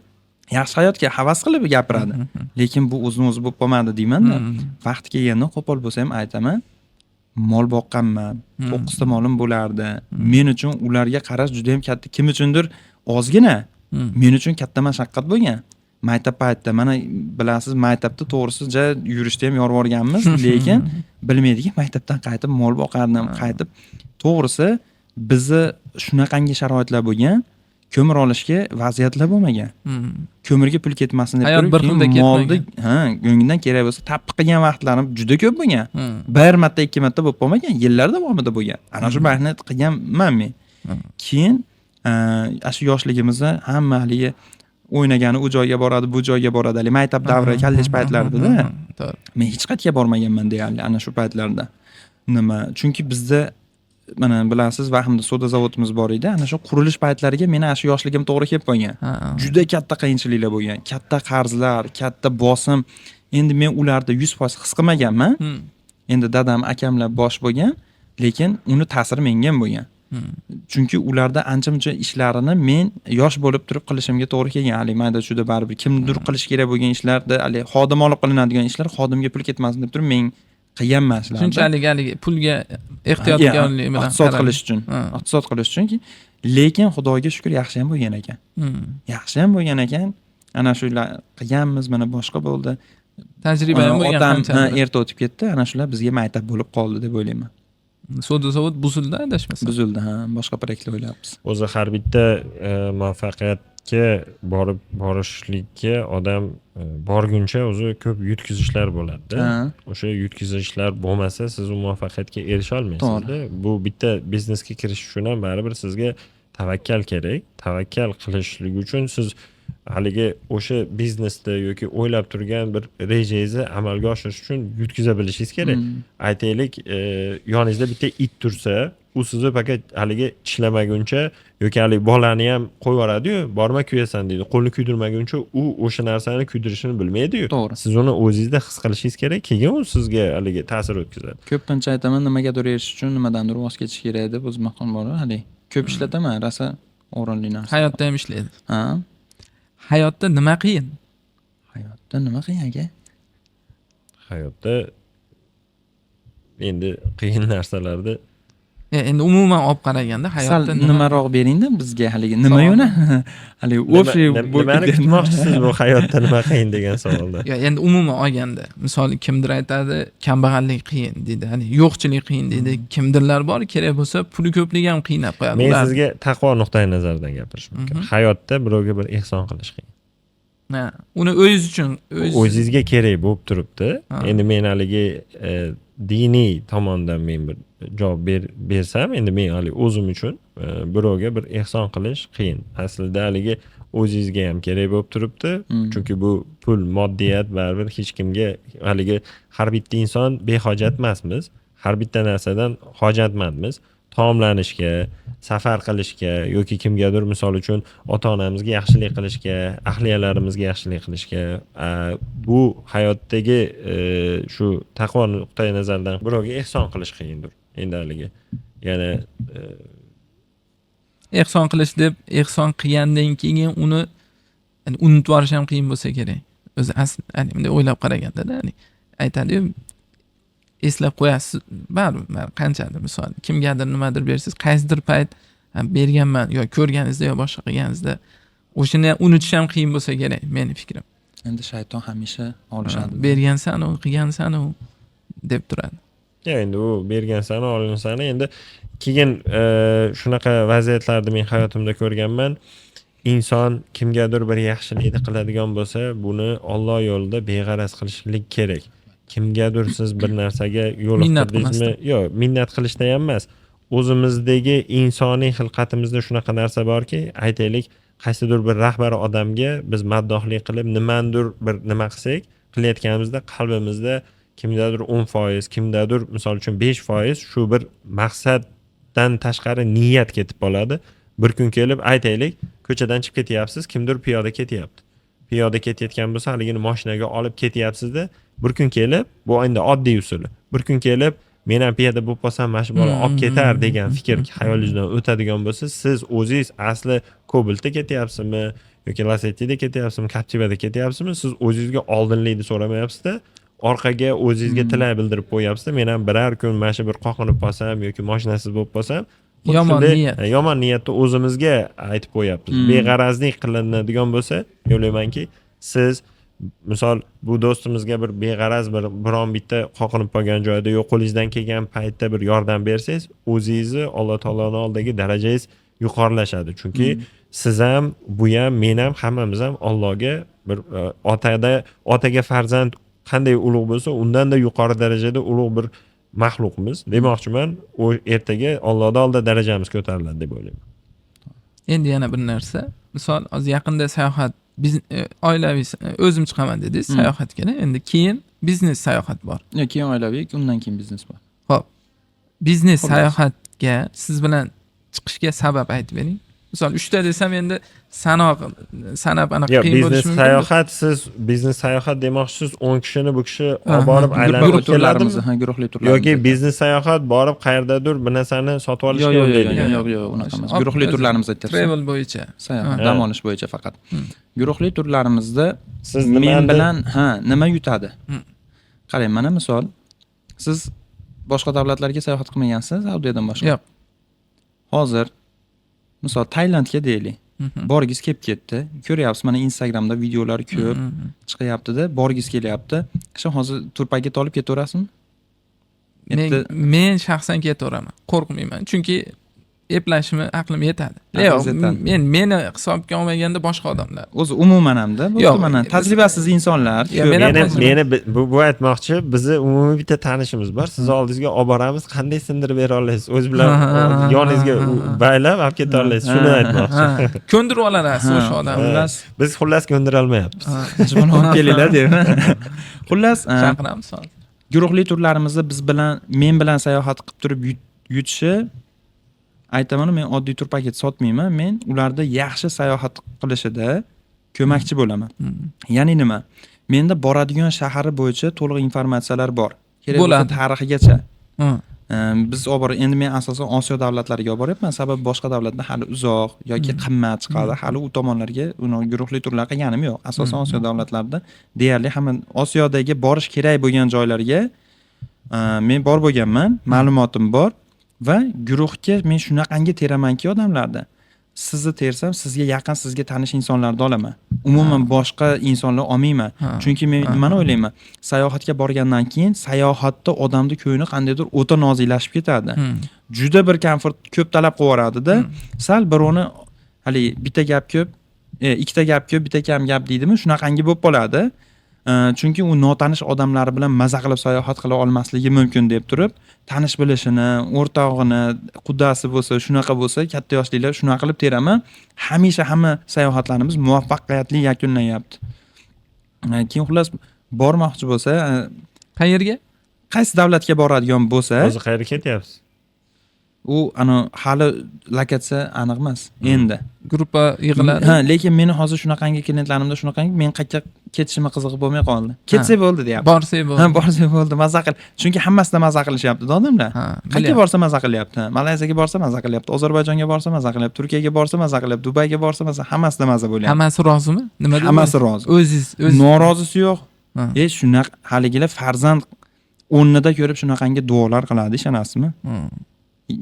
Yaxshi hayotga havas qilib gapiradi. Lekin bu o'zini o'zi bo'lib qolmadi deyman-da. Vaqti kelganda qo'pol bo'lsa ham aytaman. Mol boqqanman, 9 ta molim bo'lardi. Men uchun ularga qarash juda ham katta, kim uchundir ozgina. Men uchun katta mashaqqat bo'lgan. Maktab paytida mana bilasiz, maktabda to'g'risi yurishda ham yorvorganmiz, lekin bilmaydik, maktabdan qaytib mol boqardim, qaytib to'g'risi bizni shunaqangi sharoitlar bo'lgan. Ko'mir olishga vaziyatlar bo'lmagan. Ko'mirga pul ketmasin deb Hayot bir xilda molni, go'ngdan kerak bo'lsa tappi qilgan vaqtlarim juda ko'p bo'lgan. Bir marta, ikki marta bo'lib qolmagan, yillar davomida bo'lgan. Ana shu mehnat qilganman men. Keyin shu yoshligimizda hamma haligi o'ynagani u joyga boradi, bu joyga boradi. Hali maktab davri, kollej paytlarida-da. Men hech qayerga bormaganman deyarli ana shu paytlarda. Nima? Chunki bizda mana bilasiz, vaqtimda soda zavodimiz bor edi. Ana shu qurilish paytlariga meni shu yoshligim to'g'ri kelib qolgan. Juda katta qiyinchiliklar bo'lgan, katta qarzlar, katta bosim. Endi men ularda 100% his qilmaganman. Endi dadam, akamlar bosh bo'lgan, lekin uni ta'siri menga ham bo'lgan. Chunki ularda ancha-muncha ishlarini men yosh bo'lib turib qilishimga to'g'ri kelgan. Hali mayda juda baribir kimdir qilish kerak bo'lgan ishlarda, hali xodim olib qilinadigan ishlar xodimga pul ketmasin deb turib men qilganman ishlarni. Shunchalik haligi pulga ehtiyotkorlik bilan iqtisod qilish uchun, iqtisod qilish uchunki, lekin Xudoga shukr yaxshi ham bo'lgan ekan. Yaxshi ham bo'lgan ekan. Ana shular qilganmiz, mana boshqa bo'ldi. Tajriba ham bo'lgan. Otam erta o'tib ketdi, ana shular bizga maktab bo'lib qoldi deb o'ylayman. Soda zavod buzildi, adashmasam. Buzildi, boshqa proyektlar o'ylayapmiz. O'zi har bitta muvaffaqiyatga borishlikka odam borguncha o'zi ko'p yutkizishlar bo'ladi-da. O'sha yutkizishlar bo'lmasa, siz u muvaffaqiyatga erisha olmaysiz-da. Bu bitta biznesga kirish uchun ham baribir sizga tavakkal kerak. Tavakkal qilishlik uchun siz haligi o'sha biznesda yoki o'ylab turgan bir rejangizni amalga oshirish uchun yutkiza bilishingiz kerak. Aytaylik, yoningizda bitta it tursa, u sizni faqat haligi tishlamaguncha yoki haligi bolani ham qo'yib yoradi-yu, borma kuyasan deydi. Qo'lni kuydirmaguncha u o'sha narsani kuydirishini bilmaydi-yu. Siz uni o'zingizda his qilishingiz kerak, keyin u sizga haligi ta'sir o'tkazadi. Ko'pincha aytaman, nimagadir erishish uchun nimadandir voz kechish kerak deb o'z maqom bor, hali. Ko'p ishlataman, rosa o'rinli narsa. Hayotda ham ishlaydi. Hayotda nima qiyin? Hayotda nima qiyin aka? Hayotda endi qiyin narsalarni endi umuman olib qaraganda hayotda nimaroq beringda bizga haligi nima yo'na? Haligi общий nimani kutmoqchisiz bu hayotda nima qiyin degan savolda. Yo, endi umuman olganda, misol kimdir aytadi, kambag'allik qiyin deydi, hani yo'qchilik qiyin deydi. Kimdirlar bor, kerak bo'lsa puli ko'pligi ham qiynab qo'yadi. Men sizga taqvo nuqtai nazaridan gapirish mumkin. Hayotda birovga bir ehson qilish qiyin. Uni o'zingiz uchun, o'zingizga kerak bo'lib turibdi. Endi men haligi diniy tomondan men bir javob bersam, endi men hali o'zim uchun birovga bir ehson qilish qiyin. Aslida haligi o'zingizga ham kerak bo'lib turibdi. Chunki bu pul, moddiyat baribir hech kimga, haligi har bitta inson behojat emasmiz. Har bitta narsadan hojatmandmiz. Taomlanishga, safar qilishga yoki kimgadir misol uchun ota-onamizga yaxshilik qilishga, ahliyalarimizga yaxshilik qilishga, bu hayotdagi shu taqvo nuqtai nazaridan birovga ehson qilish qiyindir. Endi haligi yana ehson qilish deb ehson qilgandan keyin uni unutib yuborish ham qiyin bo'lsa kerak. O'zi asli bunday o'ylab qaraganda-da, aytadi-yu, eslab qo'yasiz, baribir qanchadir misol kimgadir nimadir bersiz, qaysidir payt berganman yo ko'rganingizda yo boshqa qilganingizda o'shani unutish ham qiyin bo'lsa kerak, meni fikrim. Endi shayton hamisha olishadi. Bergansan-u, qilgansan-u deb turadi. Ya endi u bergansani, olinsani, endi keyin shunaqa vaziyatlarni men hayotimda ko'rganman. Inson kimgadir bir yaxshilikni qiladigan bo'lsa, buni Alloh yo'lida beg'araz qilishlik kerak. Kimgadir siz bir narsaga yo'liqtirdingizmi? Yo'q, minnat qilishda ham emas. O'zimizdagi insoniy xilqatimizda shunaqa narsa borki, aytaylik, qaysidir bir rahbar odamga biz maddohlik qilib, nimandir bir nima qilsak, qilayotganimizda qalbimizda kimdadir 10%, kimdadir misol uchun 5% shu bir maqsaddan tashqari niyat ketib qoladi. Bir kun kelib aytaylik, ko'chadan chiqib ketyapsiz, kimdir piyoda ketyapti. Piyoda ketayotgan bo'lsa, haligini mashinaga olib ketyapsiz-da, bir kun kelib, bu endi oddiy usuli. Bir kun kelib, men ham piyoda bo'lib qolsam, mana shu bola olib ketar degan fikr xayolingizdan o'tadigan bo'lsa, siz o'zingiz asli Cobaltda ketyapsizmi yoki Lacetti'da ketyapsizmi, Captiva'da ketyapsizmi, siz o'zingizga oldinlikni so'ramayapsiz-da, orqaga o'zingizga tilak bildirib qo'yapsiz. Men ham biror kun mana shu bir qoqinib qolsam yoki mashinasiz bo'lib qolsam, yomon niyatda o'zimizga aytib qo'yapmiz. Beg'arazlik qilinadigan bo'lsa, o'ylaymanki, siz misol bu do'stimizga bir beg'araz bir biron bitta qoqinib qolgan joyda yo'q qo'lingizdan kelgan paytda bir yordam bersangiz, o'zingizni Alloh taoloning oldidagi darajangiz yuqorilashadi. Chunki siz ham, bu ham, men ham, hammamiz ham Allohga bir otaga farzand qanday ulug' bo'lsa, undan-da yuqori darajada ulug' bir maxluqmiz. Demoqchiman, u ertaga Allohning oldida darajamiz ko'tariladi deb o'ylayman. Endi yana bir narsa, misol hozir yaqinda sayohat, oilaviy o'zim chiqaman dedingiz, sayohatga. Endi keyin biznes sayohat bor. Yo'q, keyin oilaviy, undan keyin biznes bor. Xo'p. Biznes sayohatga siz bilan chiqishga sabab aytib bering. Misol 3 ta desam, endi sanab aniq qiyin bo'lishi mumkin. Sayohat, siz biznes sayohat demoqchisiz, 10 kishini bu kishi olib borib aylantirib keladimi? Guruhli turlarimiz. Yoki biznes sayohat borib qayerdadir bir narsani sotib olishga yo'llaydi. Yo'q, unaqa emas. Guruhli turlarimiz aytyapsiz. Travel bo'yicha. Sayohat, dam olish bo'yicha faqat. Guruhli turlarimizda siz men bilan nima yutadi? Qarang, mana misol, siz boshqa davlatlarga sayohat qilmagansiz, Saudiyadan boshqa. Yo'q. Hozir misol Tailandga deylik. Borgiz kelib ketdi. Ko'ryapsiz, mana Instagramda videolar ko'p chiqyapti-da, borgiz kelyapti. Shu hozir turpaket olib ketaverasizmi? Men shaxsan ketaveraman. Qo'rqmayman. Chunki eplashimni aqlim yetadi. Meni hisobga olmaganda boshqa odamlar. O'zi umuman hamda, bu mana tajribasiz insonlar. Meni bu aytmoqchi, bizni umumiy bitta tanishimiz bor. Siz oldingizga olib boramiz, qanday sindirib bera olasiz? O'z bilan yoningizga baylab olib keta olasiz. Shuni aytmoqchi. Ko'ndirib olasiz o'sha odamni. Biz xullas ko'ndira olmayapmiz. Jimon olib kelinglar deb. Xullas, chaqiramiz. Guruhli turlarimizni men bilan sayohat qilib turib yutishi, aytaman, men oddiy tur paket sotmayman, men ularda yaxshi sayohat qilishida ko'makchi bo'laman. Ya'ni nima? Menda boradigan shahari bo'yicha to'liq informatsiyalar bor. Kerak bo'lsa tarixigacha. Biz endi men asosan Osiyo davlatlariga olib boryapman, sababi boshqa davlatlar hali uzoq yoki qimmat chiqadi. Hali u tomonlarga guruhli turlar qilganim yo'q. Asosan Osiyo davlatlarida deyarli hamma Osiyodagi borish kerak bo'lgan joylarga men borib bo'lganman, ma'lumotim bor. Va guruhga men shunaqangi teramanki odamlarda. Sizni tersam, sizga yaqin, sizga tanish insonlarni olaman. Umuman boshqa insonlar olmayman. Chunki men nimani o'ylayman? Sayohatga borgandan keyin sayohatda odamning ko'ngli qandaydir o'ta noziklashib ketadi. Juda bir komfort ko'p talab qilib sal birovni hali bitta gap ko'p, ikkita gap ko'p, bitta kam gap deydimi? Shunaqangi bo'lib qoladi. Chunki u notanish odamlar bilan maza qilib sayohat qila olmasligi mumkin deb turib, tanish bilishini, o'rtog'ini, qudasi bo'lsa, shunaqa bo'lsa, katta yoshliklar shunaqa qilib teraman. Hamisha hamma sayohatlarimiz muvaffaqiyatli yakunlanyapti. Keyin xullas bormoqchi bo'lsa, Qayerga? qaysi davlatga boradigan bo'lsa, hozir qayerga ketyapsiz? u hali lokatsiya aniq emas endi. Gruppa yig'iladi. Ha, lekin meni hozir shunaqangi klientlarimda shunaqangi men qayerga ketishimga qiziqib bo'lmay qoldi. Ketsa bo'ldi deyapti. Borsak bo'ldi. Ha, borsa bo'ldi, maza qil. Chunki hammasida maza qilishyapti odamlar. Ha, Qayerga bilyapti. borsa maza qilyapti. Malayziyaga borsa maza qilyapti, Ozarbayjonga borsa maza qilyapti, Turkiyaga borsa maza qilyapti, Dubayga borsa maza, hammasida maza bo'lyapti. Hammasi rozimi? Nima deb? Hammasi rozi. O'z Norozisi yo'q. Ha. Shunaqa haligilar farzand o'rnida ko'rib shunaqangi duolar qiladi, ishonasizmi?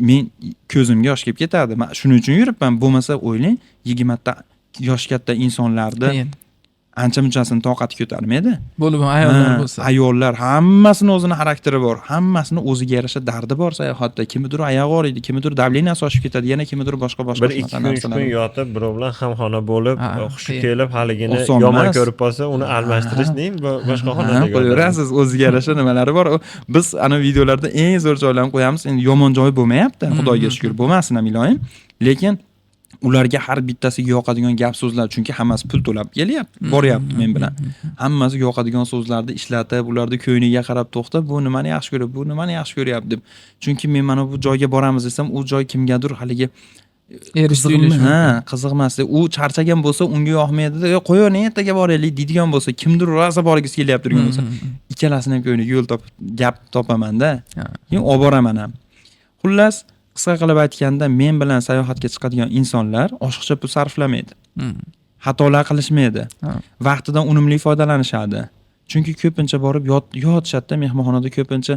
Men ko'zimga yosh kelib ketadi. Men shuning uchun yuribman. Bo'lmasa o'ylang, 20 ta yosh katta insonlarda qiyin. ancha munchasini toqati ko'tarmaydi. Bo'lib ayollar bo'lsa. Ayollar hammasini o'zini xarakteri bor, hammasini o'ziga yarasha dardi bor sayohatda. Kimnidir oyog'i og'riydi, kimnidir davleniyasi oshib ketadi, yana kimnidir boshqa Bir ikki kun, uch kun yotib, birov bilan hamxona bo'lib, Ha, hushi qiyin. kelib, haligini Oson yomon emas. ko'rib qolsa, uni almashtirishning boshqa xonadagi qo'yaverasiz, o'ziga yarasha nimalari bor. Biz ana videolarda eng zo'r joylarni qo'yamiz. Endi yomon joy bo'lmayapti, Xudoga shukr, bo'lmasin ham iloyim. Lekin ularga har bittasiga yoqadigan gap so'zlar, chunki hammasi pul to'lab kelyapti, boryapti men bilan. Hammasi yoqadigan so'zlarni ishlatib, ularni ko'yniga qarab to'xtab, bu nimani yaxshi ko'ryapti, bu nimani yaxshi ko'ryapti deb. Chunki men mana bu joyga boramiz desam, u joy kimgadir haligi Erishdi. qiziqmas. U charchagan bo'lsa, unga yoqmaydi. Qo'ying, ertaga boraylik deydigan bo'lsa, kimdir rosa borgisi kelyapti turgan bo'lsa, ikkalasini ham ko'yniga yo'l topib, gap topaman-da. Keyin olib boraman ham. Xullas, qisqa qilib aytganda, men bilan sayohatga chiqadigan insonlar oshiqcha pul sarflamaydi. Xatolar qilishmaydi. Vaqtidan unumli foydalanishadi. Chunki ko'pincha borib yotishadi, mehmonxonada ko'pincha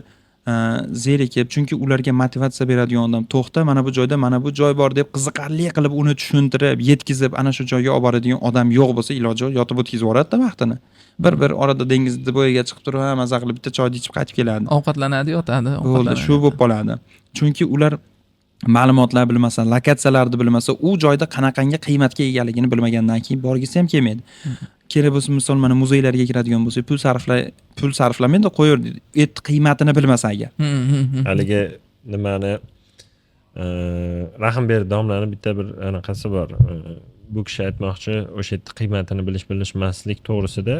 zerikib, chunki ularga motivatsiya beradigan odam to'xta, mana bu joyda mana bu joy bor deb qiziqarli qilib uni tushuntirib, yetkazib, ana shu joyga olib boradigan odam yo'q bo'lsa, iloji yo'q, yotib o'tkazib yuboradi-da vaqtini. Bir orada dengizni bo'yiga chiqib turib, maza qilib bitta choy ichib qaytib keladi. Ovqatlanadi, yotadi. Bo'ldi, shu bo'lib qoladi. Chunki ular ma'lumotlar bilmasa, lokatsiyalarni bilmasa, u joyda qanaqangi qiymatga egaligini bilmagandan keyin borgisi ham kelmaydi. Kerak bo'lsa, misol mana muzeylarga kiradigan bo'lsa, pul sarflamaydi, qo'yur deydi. Qiymatini bilmasa agar. Haligi nimani Rahimberdi domlani bitta bir anaqasi bor. Bu kishi aytmoqchi, o'sha yerda qiymatini bilishmaslik to'g'risida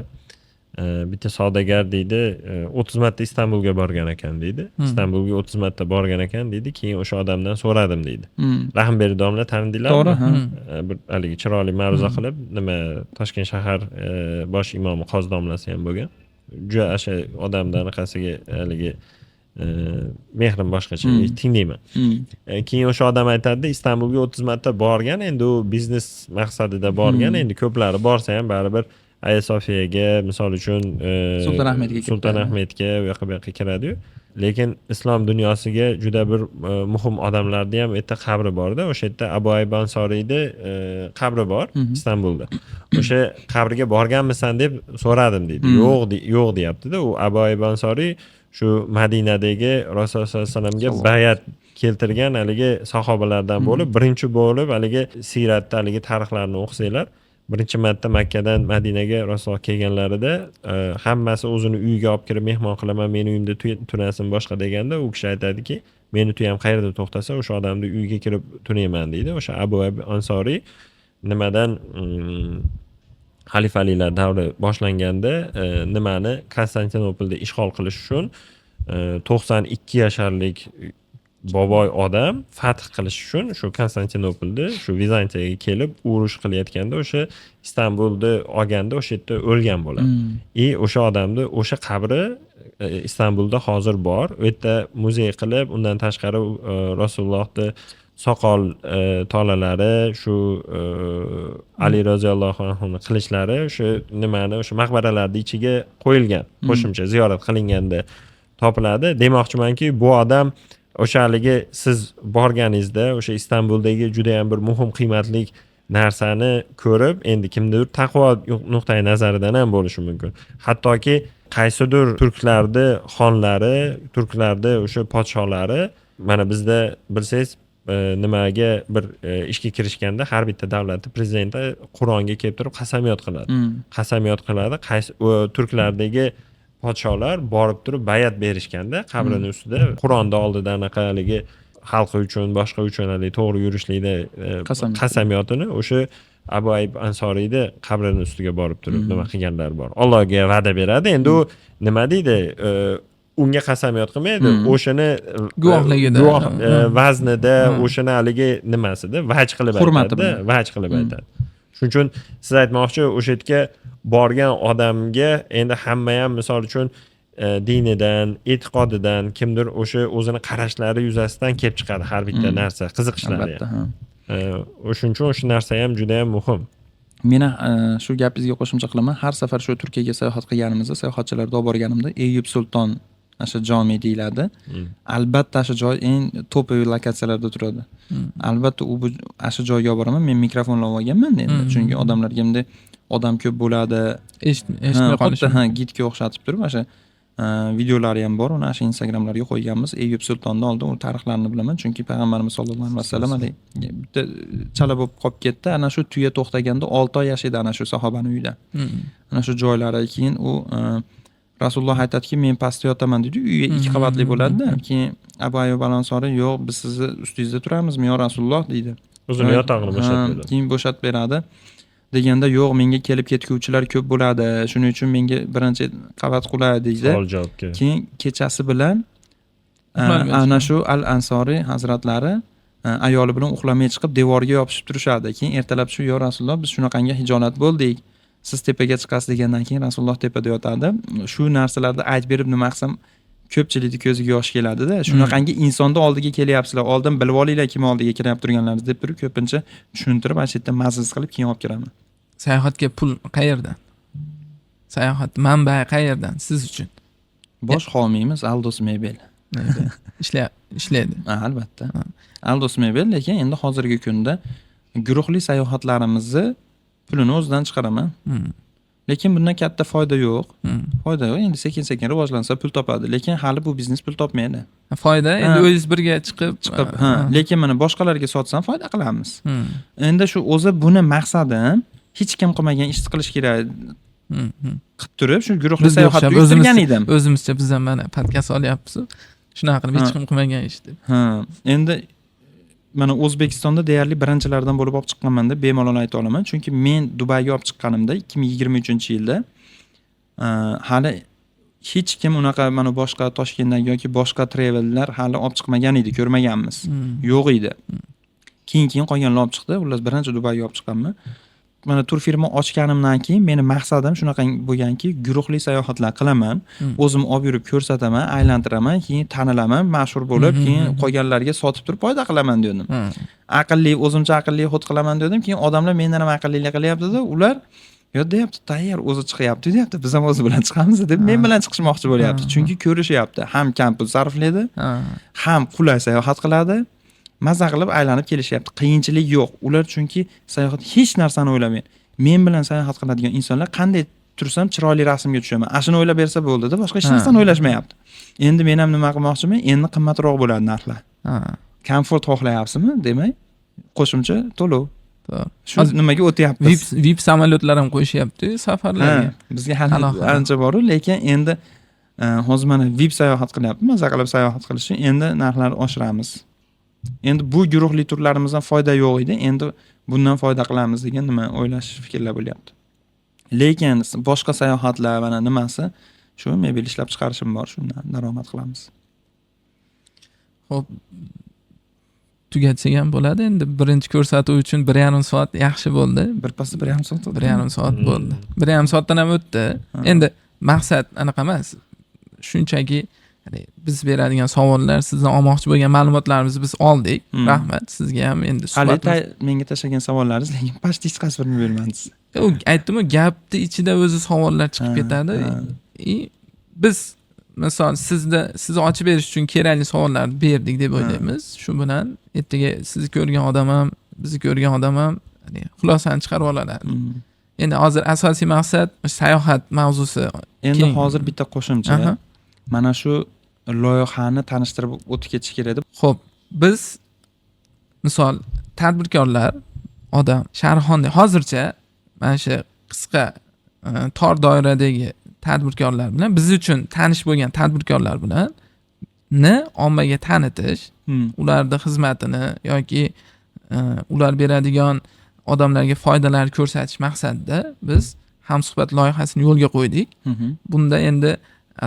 bitta savdogar deydi, 30 marta Istanbulga borgan ekan deydi. Istanbulga 30 marta borgan ekan deydi. Keyin o'sha odamdan so'radim deydi. Rahimberdi domla tanidinglarmi? To'g'ri, Bir haligi chiroyli ma'ruza qilib, nima Toshkent shahar bosh imomi qozi domlasi ham bo'lgan. Juda o'sha odamdan qasiga haligi mehrim boshqacha tinglayman. Keyin o'sha odam aytadi, Istanbulga 30 marta borgan, endi u biznes maqsadida borgan, endi ko'plari borsa ham baribir Aya Sofiyaga, misol uchun Sultonahmetga bu yoqqa kiradi-yu. Lekin islom dunyosiga juda bir muhim odamlarning ham yerda qabri bor-da. O'sha yerda Abu Ayyub Ansoriyni qabri bor Istanbulda. O'sha qabriga borganmisan deb so'radim deydi. Yo'q deyapti-da. U Abu Ayyub Ansoriy shu Madinadagi Rasululloh sollallohu alayhi vasallamga bayat keltirgan haligi sahobalardan bo'lib, birinchi bo'lib haligi siyratda haligi tarixlarni o'qisanglar, birinchi marta Makkadan Madinaga Rasululloh kelganlarida hammasi o'zini uyiga olib kirib mehmon qilaman, meni uyimda tunasin boshqa deganda, u kishi aytadiki, meni tuyam qayerda to'xtasa, o'sha odamni uyiga kirib tunayman deydi. O'sha Abu Ayyub Ansoriy nimadan xalifaliklar davri boshlanganda nimani Konstantinopolda ishg'ol qilish uchun 92 yasharlik boboy odam fath qilish uchun shu Konstantinopolda shu Vizantiyaga kelib urush qilayotganda o'sha Istanbulni olganda o'sha yerda o'lgan bo'ladi. O'sha odamni o'sha qabri Istanbulda hozir bor. U yerda muzey qilib, undan tashqari Rasulullohni soqol tolalari, shu Ali roziyallohu anhuning qilichlari o'sha nimani o'sha maqbaralarning ichiga qo'yilgan. Qo'shimcha ziyorat qilinganda topiladi. Demoqchimanki, bu odam o'sha haligi siz borganingizda o'sha Istanbuldagi juda ham bir muhim qiymatli narsani ko'rib, endi kimdir taqvo nuqtai nazaridan ham bo'lishi mumkin. Hattoki qaysidir turklarni xonlari, turklarni o'sha podsholari, mana bizda bilsangiz nimaga bir ishga kirishganda har bitta davlatni prezidenti Qur'onga kelib turib qasamyod qiladi. Qasamyod qiladi. Turklardagi podsholar borib turib bayat berishganda qabrini ustida Qur'onda oldida anaqa haligi xalqi uchun, boshqa uchun haligi to'g'ri yurishlikda qasamyodini o'sha Abu Ayyub Ansoriyni qabrini ustiga borib turib nima qilganlar bor. Allohga va'da beradi. Endi u nima deydi? Unga qasamyod qilmaydi. O'shani guvohligida, vaznida, o'shani haligi nimasida vaj qilib aytadi, vaj qilib aytadi. Shuning uchun siz aytmoqchi, o'sha yerga borgan odamga endi hamma ham misol uchun dinidan, e'tiqodidan, kimdir o'sha o'zini qarashlari yuzasidan kelib chiqadi har bitta narsa, qiziqishlari. O'shuning uchun o'sha narsa ham juda ham muhim. Meni shu gapingizga qo'shimcha qilaman. Har safar shu Turkiyaga sayohat qilganimizda, sayohatchilarga olib borganimda Eyüp Sulton o'sha jomi deyiladi. Albatta o'sha joy eng top lokatsiyalarda turadi. Albatta o'sha joyga olib boraman. Men mikrofonla olganman endi, chunki odamlarga endi odam ko'p bo'ladi. Eshitmay qolishi. Gidga o'xshatib turib o'sha videolari ham bor. Uni o'sha Instagramlarga qo'yganmiz. Eyüp Sultonni oldin u tarixlarini bilaman, chunki payg'ambarimiz sollallohu alayhi vasallam bitta chala bo'lib qolib ketdi. Ana shu tuya to'xtaganda 6 oy yashaydi ana shu sahobaning uyida. Ana shu joylari keyin u Rasululloh aytadiki, men pastda yotaman dedi. Uyi 2 qavatli bo'ladi-da. Keyin Abu Ayyub al-Ansoriy, "Yo'q, biz sizni ustingizda turamizmi, yo Rasululloh?" deydi. O'zini yotog'ini bo'shatib beradi. Keyin bo'shatib beradi. Deganda, "Yo'q, menga kelib ketuvchilar ko'p bo'ladi. Shuning uchun menga birinchi qavat qulay" deydi. Javobga. Keyin kechasi bilan ana shu al-Ansoriy hazratlari ayoli bilan uxlamay chiqib devorga yopishib turishadi. Keyin ertalab shu, "Yo Rasululloh, biz shunaqangi hijolat bo'ldik. Siz tepaga chiqasiz" degandan keyin Rasululloh tepada yotadi. Shu narsalarni aytib berib nima qilsam ko'pchilikning ko'ziga yosh keladi-da. Shunaqangi insonni oldiga kelyapsizlar. Oldin bilib olinglar kim oldiga kelib turganlaringizni deb turib ko'pincha tushuntirib, ana shu yerda mazaz qilib keyin olib kiraman. Sayohatga pul qayerdan? Sayohat manbai qayerdan siz uchun? Bosh homiymiz Aldos Mebel. Ishlaydi. Albatta. Aldos Mebel, lekin endi hozirgi kunda guruhli sayohatlarimizni pulini o'zidan chiqaraman. Lekin bundan katta foyda yo'q. Foyda yo'q. Endi sekin-sekin rivojlansa pul topadi, lekin hali bu biznes pul topmaydi. Foyda endi o'zingiz birga chiqib, lekin mana boshqalarga sotsam foyda qilamiz. Endi shu o'zi buni maqsadim hech kim qilmagan ishni qilish kerak. Qilib turib shu guruhli sayohatga uyushtirgan edim. O'zimizcha biz ham mana podkast olyapmiz. Shunaqa qilib hech kim qilmagan ish deb. Endi mana O'zbekistonda deyarli birinchilardan bo'lib olib chiqqanman deb bemalol ayta olaman. Chunki men Dubayga olib chiqqanimda 2023-yilda hali hech kim unaqa mana boshqa Toshkentdan yoki boshqa travellar hali olib chiqmagan edi, ko'rmaganmiz. Yo'q edi. Keyin qolganlar olib chiqdi. Xullas birinchi Dubayga olib chiqqanman. Mana tur firma ochganimdan keyin meni maqsadim shunaqa bo'lganki, guruhli sayohatlar qilaman, o'zim olib yurib ko'rsataman, aylantiraman, keyin tanilaman, mashhur bo'lib, keyin qolganlarga sotib turib foyda qilaman dedim. Aqlli, o'zimcha aqlli xud qilaman dedim. Keyin odamlar mendan ham aqllilik qilyapti-da, ular yo deyapti, tayyor o'zi chiqyapti deyapti, biz ham o'zi bilan chiqamiz deb men bilan chiqishmoqchi bo'lyapti. Chunki ko'rishyapti, ham kam pul sarflaydi, ham qulay sayohat qiladi. Maza qilib aylanib kelishyapti. Qiyinchilik yo'q. Ular chunki sayohat hech narsani o'ylamaydi. Men bilan sayohat qiladigan insonlar qanday tursam chiroyli rasmga tushaman. Ashuni o'ylab bersa bo'ldi-da, boshqa hech narsani o'ylashmayapti. Endi men ham nima qilmoqchiman? Endi qimmatroq bo'ladi narxlar. Komfort xohlayapsizmi? Demak, qo'shimcha to'lov. Shu nimaga o'tyapmiz? VIP samolyotlar ham qo'yishyapti safarlarga. Bizga hali ancha bor, lekin endi hozir mana VIP sayohat qilyapmiz. Maza qilib sayohat qilish uchun endi narxlarni oshiramiz. Endi bu guruhli turlarimizdan foyda yo'q edi. Endi bundan foyda qilamiz degan nima o'ylash fikrlar bo'lyapti. Lekin boshqa sayohatlar mana nimasi shu mebel ishlab chiqarishim bor, shundan daromad qilamiz. Xo'p. Tugatsak ham bo'ladi. Endi birinchi ko'rsatuv uchun 1,5 soat yaxshi bo'ldi. Birpasda 1,5 soat o'tdi. 1,5 soat bo'ldi. 1,5 soatdan ham o'tdi. Endi maqsad anaqa emas. Shunchaki biz beradigan savollar, sizdan olmoqchi bo'lgan ma'lumotlarimizni biz oldik. Rahmat sizga ham. Endi menga tashlagan savollaringiz, lekin pashti hech qaysi birini bermadingiz. Aytdim-ku, gapni ichida o'zi savollar chiqib ketadi. Biz misol sizni ochib berish uchun kerakli savollarni berdik deb o'ylaymiz. Shu bilan ertaga sizni ko'rgan odam ham, bizni ko'rgan odam ham xulosani chiqarib oladi. Endi hozir asosiy maqsad sayohat mavzusi. Endi hozir bitta qo'shimcha. Mana shu loyihani tanishtirib o'tib ketish kerak edi. Xo'p, biz misol tadbirkorlar odam Sharxonda hozircha mana shu qisqa tor doiradagi tadbirkorlar bilan biz uchun tanish bo'lgan tadbirkorlar bilan ommaga tanitish, ularning xizmatini yoki ular beradigan odamlarga foydalar ko'rsatish maqsadida biz hamsuhbat loyihasini yo'lga qo'ydik. Bunda endi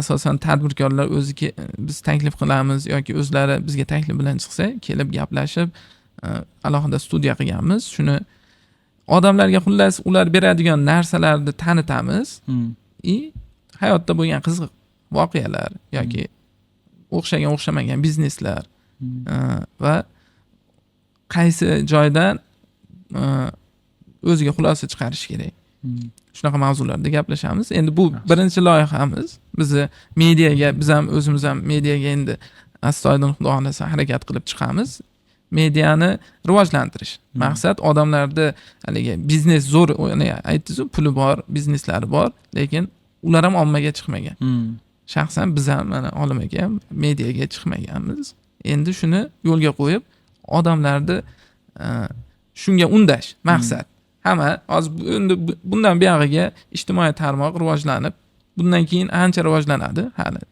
asosan tadbirkorlar o'zi biz taklif qilamiz yoki o'zlari bizga taklif bilan chiqsa, kelib gaplashib alohida studiya qilganmiz. Shuni odamlarga xullas ular beradigan narsalarni tanitamiz. Hayotda bo'lgan qiziq voqealar yoki o'xshamagan bizneslar va qaysi joydan o'ziga xulosa chiqarish kerak. Shunaqa mavzularda gaplashamiz. Endi bu birinchi loyihamiz. Bizni mediaga, biz ham o'zimiz ham mediaga endi astoydil xudo xolasa harakat qilib chiqamiz. Mediani rivojlantirish. Maqsad odamlarda haligi biznes zo'r, aytdingiz-ku, puli bor, bizneslari bor, lekin ular ham ommaga chiqmagan. Shaxsan biz ham mana Olim aka ham mediaga chiqmaganmiz. Endi shuni yo'lga qo'yib, odamlarni shunga undash maqsad. Hamma hozir endi bundan buyog'iga ijtimoiy tarmoq rivojlanib, bundan keyin ancha rivojlanadi hali.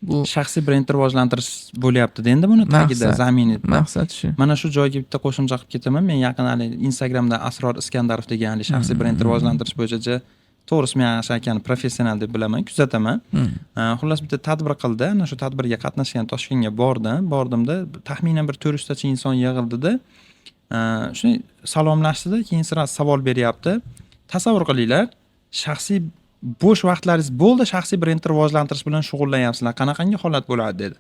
Bu shaxsiy brendni rivojlantirish bo'lyapti-da endi buni tagida, zaminida. Maqsad shu. Mana shu joyga bitta qo'shimcha qilib ketaman. Men yaqin Instagramda Asror Iskandarov degan shaxsiy brendni rivojlantirish bo'yicha to'g'risi men Asha akani professional deb bilaman, kuzataman. Xullas bitta tadbir qildi. Ana shu tadbirga qatnashgan Toshkentga bordimda taxminan bir 400 tacha inson yig'ildida. Shuni salomlashdida, keyin sira savol beryapti. Tasavvur qilinglar, shaxsiy bo'sh vaqtlaringiz bo'ldi, shaxsiy brendni rivojlantirish bilan shug'ullanyapsizlar. Qanaqangi holat bo'ladi dedi.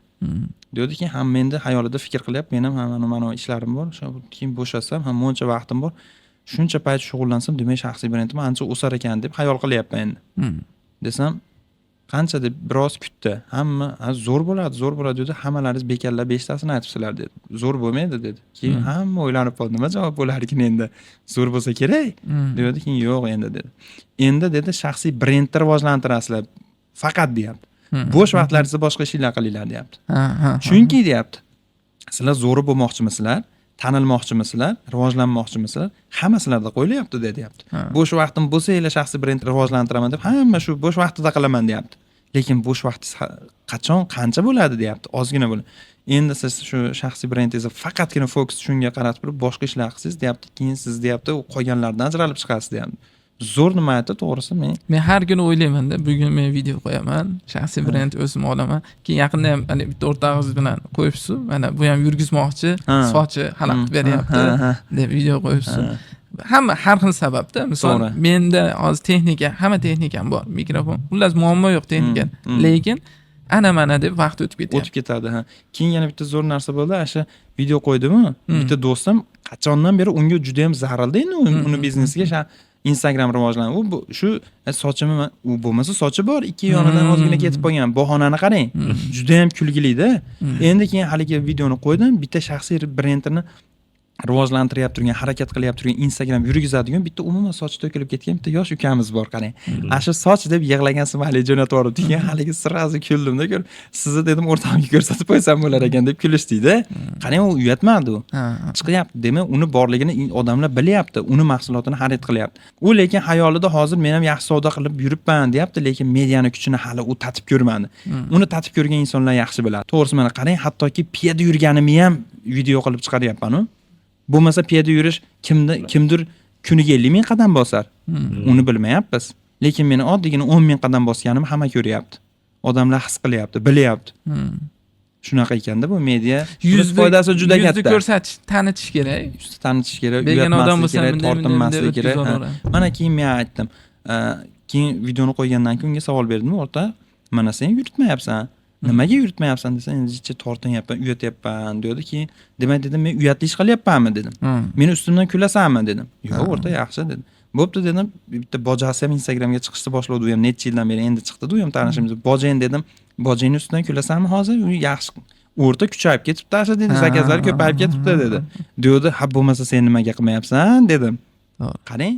Dedi-ki, ham menda xayolida fikr qilyapman, men ham mana ishlarim bor, keyin bo'shasam, ham moncha vaqtim bor. Shuncha payt shug'ullansam, demak shaxsiy brendim ancha o'sar ekan deb xayol qilyapman endi. Desam, qancha deb biroz kutdi. Hamma zo'r bo'ladi dedi. Hammalaringiz bekallar 5 tasini aytibsizlar dedi. Zo'r bo'lmaydi dedi. Keyin hamma o'ylanib qoldi. Nima javob bo'lar ekan endi? Zo'r bo'lsa kerak. Dedi, keyin yo'q endi dedi. Endi dedi shaxsiy brendni rivojlantirasizlar. Faqat deyapti. Bo'sh vaqtlaringizda boshqa ishlar qilinglar deyapti. Chunki deyapti. Sizlar zo'ri bo'lmoqchimisizlar? Tanilmoqchimisizlar, rivojlanmoqchimisizlar? Hamma sizlarda qo'yilyapti deyapti. Bo'sh vaqtim bo'lsa, shaxsiy brendni rivojlantiraman deb hamma shu bo'sh vaqtida qilaman deyapti. Lekin bo'sh vaqtingiz qancha bo'ladi deyapti? Ozgina bo'ladi. Endi siz shu shaxsiy brendingizni faqatgina fokus shunga qaratib turib boshqa ishlar qilsangiz deyapti, keyin siz deyapti qolganlardan ajralib chiqasiz deyapti. Zo'r nima aytdi, to'g'risi men har kuni o'ylayman-da, bugun men video qo'yaman, shaxsiy brend o'zim olaman. Keyin yaqinda ham mana bitta o'rtog'imiz bilan qo'yibsiz, mana bu ham yurgizmoqchi, sochi xalaqit beryapti deb video qo'yibsiz. Hamma har xil sababda, misol menda hozir hamma texnikam bor, mikrofon. Xullas muammo yo'q texnika, lekin mana deb vaqt o'tib ketadi. Keyin yana bitta zo'r narsa bo'ldi, o'sha video qo'ydimi? Bitta do'stim qachondan beri unga juda ham zarildi endi uni biznesiga Instagram rivojlanadi. U shu sochimi u bo'lmasa sochi bor, ikki yonidan ozgina ketib qolgan. Bahonani qarang. Juda ham kulgili-da. Endi keyin haligi videoni qo'ydim, bitta shaxsiy brendini rivojlantiryapti turgan, harakat qilyapti turgan, Instagram yurgizadigan bitta umuman sochi to'kilib ketgan bitta yosh ukamiz bor, qarang. Asha soch deb yig'lagan simali jo'natib yubordi. Keyin haligi sirazi kuldimda, sizni dedim o'rtamga ko'rsatib qo'ysam bo'lar ekan deb kulishdida. Qarang, u uyatmadi u. Chiqyapti, demak, uni borligini odamlar bilyapti, uni mahsulotini xarid qilyapti. U lekin xayolida hozir men ham yaxshi savdo qilib yuribman, deyapti, lekin mediani kuchini hali u tatib ko'rmadi. Uni tatib ko'rgan insonlar yaxshi biladi. To'g'risi, mana qarang, hattoki piyoda yurganimni ham video qilib chiqaryapman-ku. Bo'lmasa piyoda yurish kimdir kuniga 50 ming qadam bosar. Uni bilmayapmiz. Lekin meni oddiygina 10 ming qadam bosganimni hamma ko'ryapti. Odamlar his qilyapti, bilyapti. Shunaqa ekanda bu media. Foydasi juda katta. Yuzni ko'rsatish, tanitish kerak. Tanitish kerak, Began odam bo'lsa tortinmaslik kerak. Mana keyin men aytdim. Keyin videoni qo'ygandan keyin unga savol berdim, o'rta, mana sen yuritmayapsan. Nimaga yuritmayapsan desa, endi tortinyapman, uyatyapman dedi. Keyin demak dedim, men uyatli ish qilyapmanmi dedim. Meni ustimdan kulasanmi dedim. Yo'q, o'rta yaxshi dedim. Bo'pti dedim. Bitta bojasi ham Instagramga chiqishni boshladi, u ham necha yildan beri endi chiqdi-da, u ham tanishimiz. Bojang dedim. Bojangni ustidan kulasanmi hozir? U yaxshi. O'rta kuchayib ketibdi, asha dedi, zakazlar ko'payib ketibdi dedi. Dedi, "Ha, bo'lmasa sen nimaga qilmayapsan?" dedim. Qarang.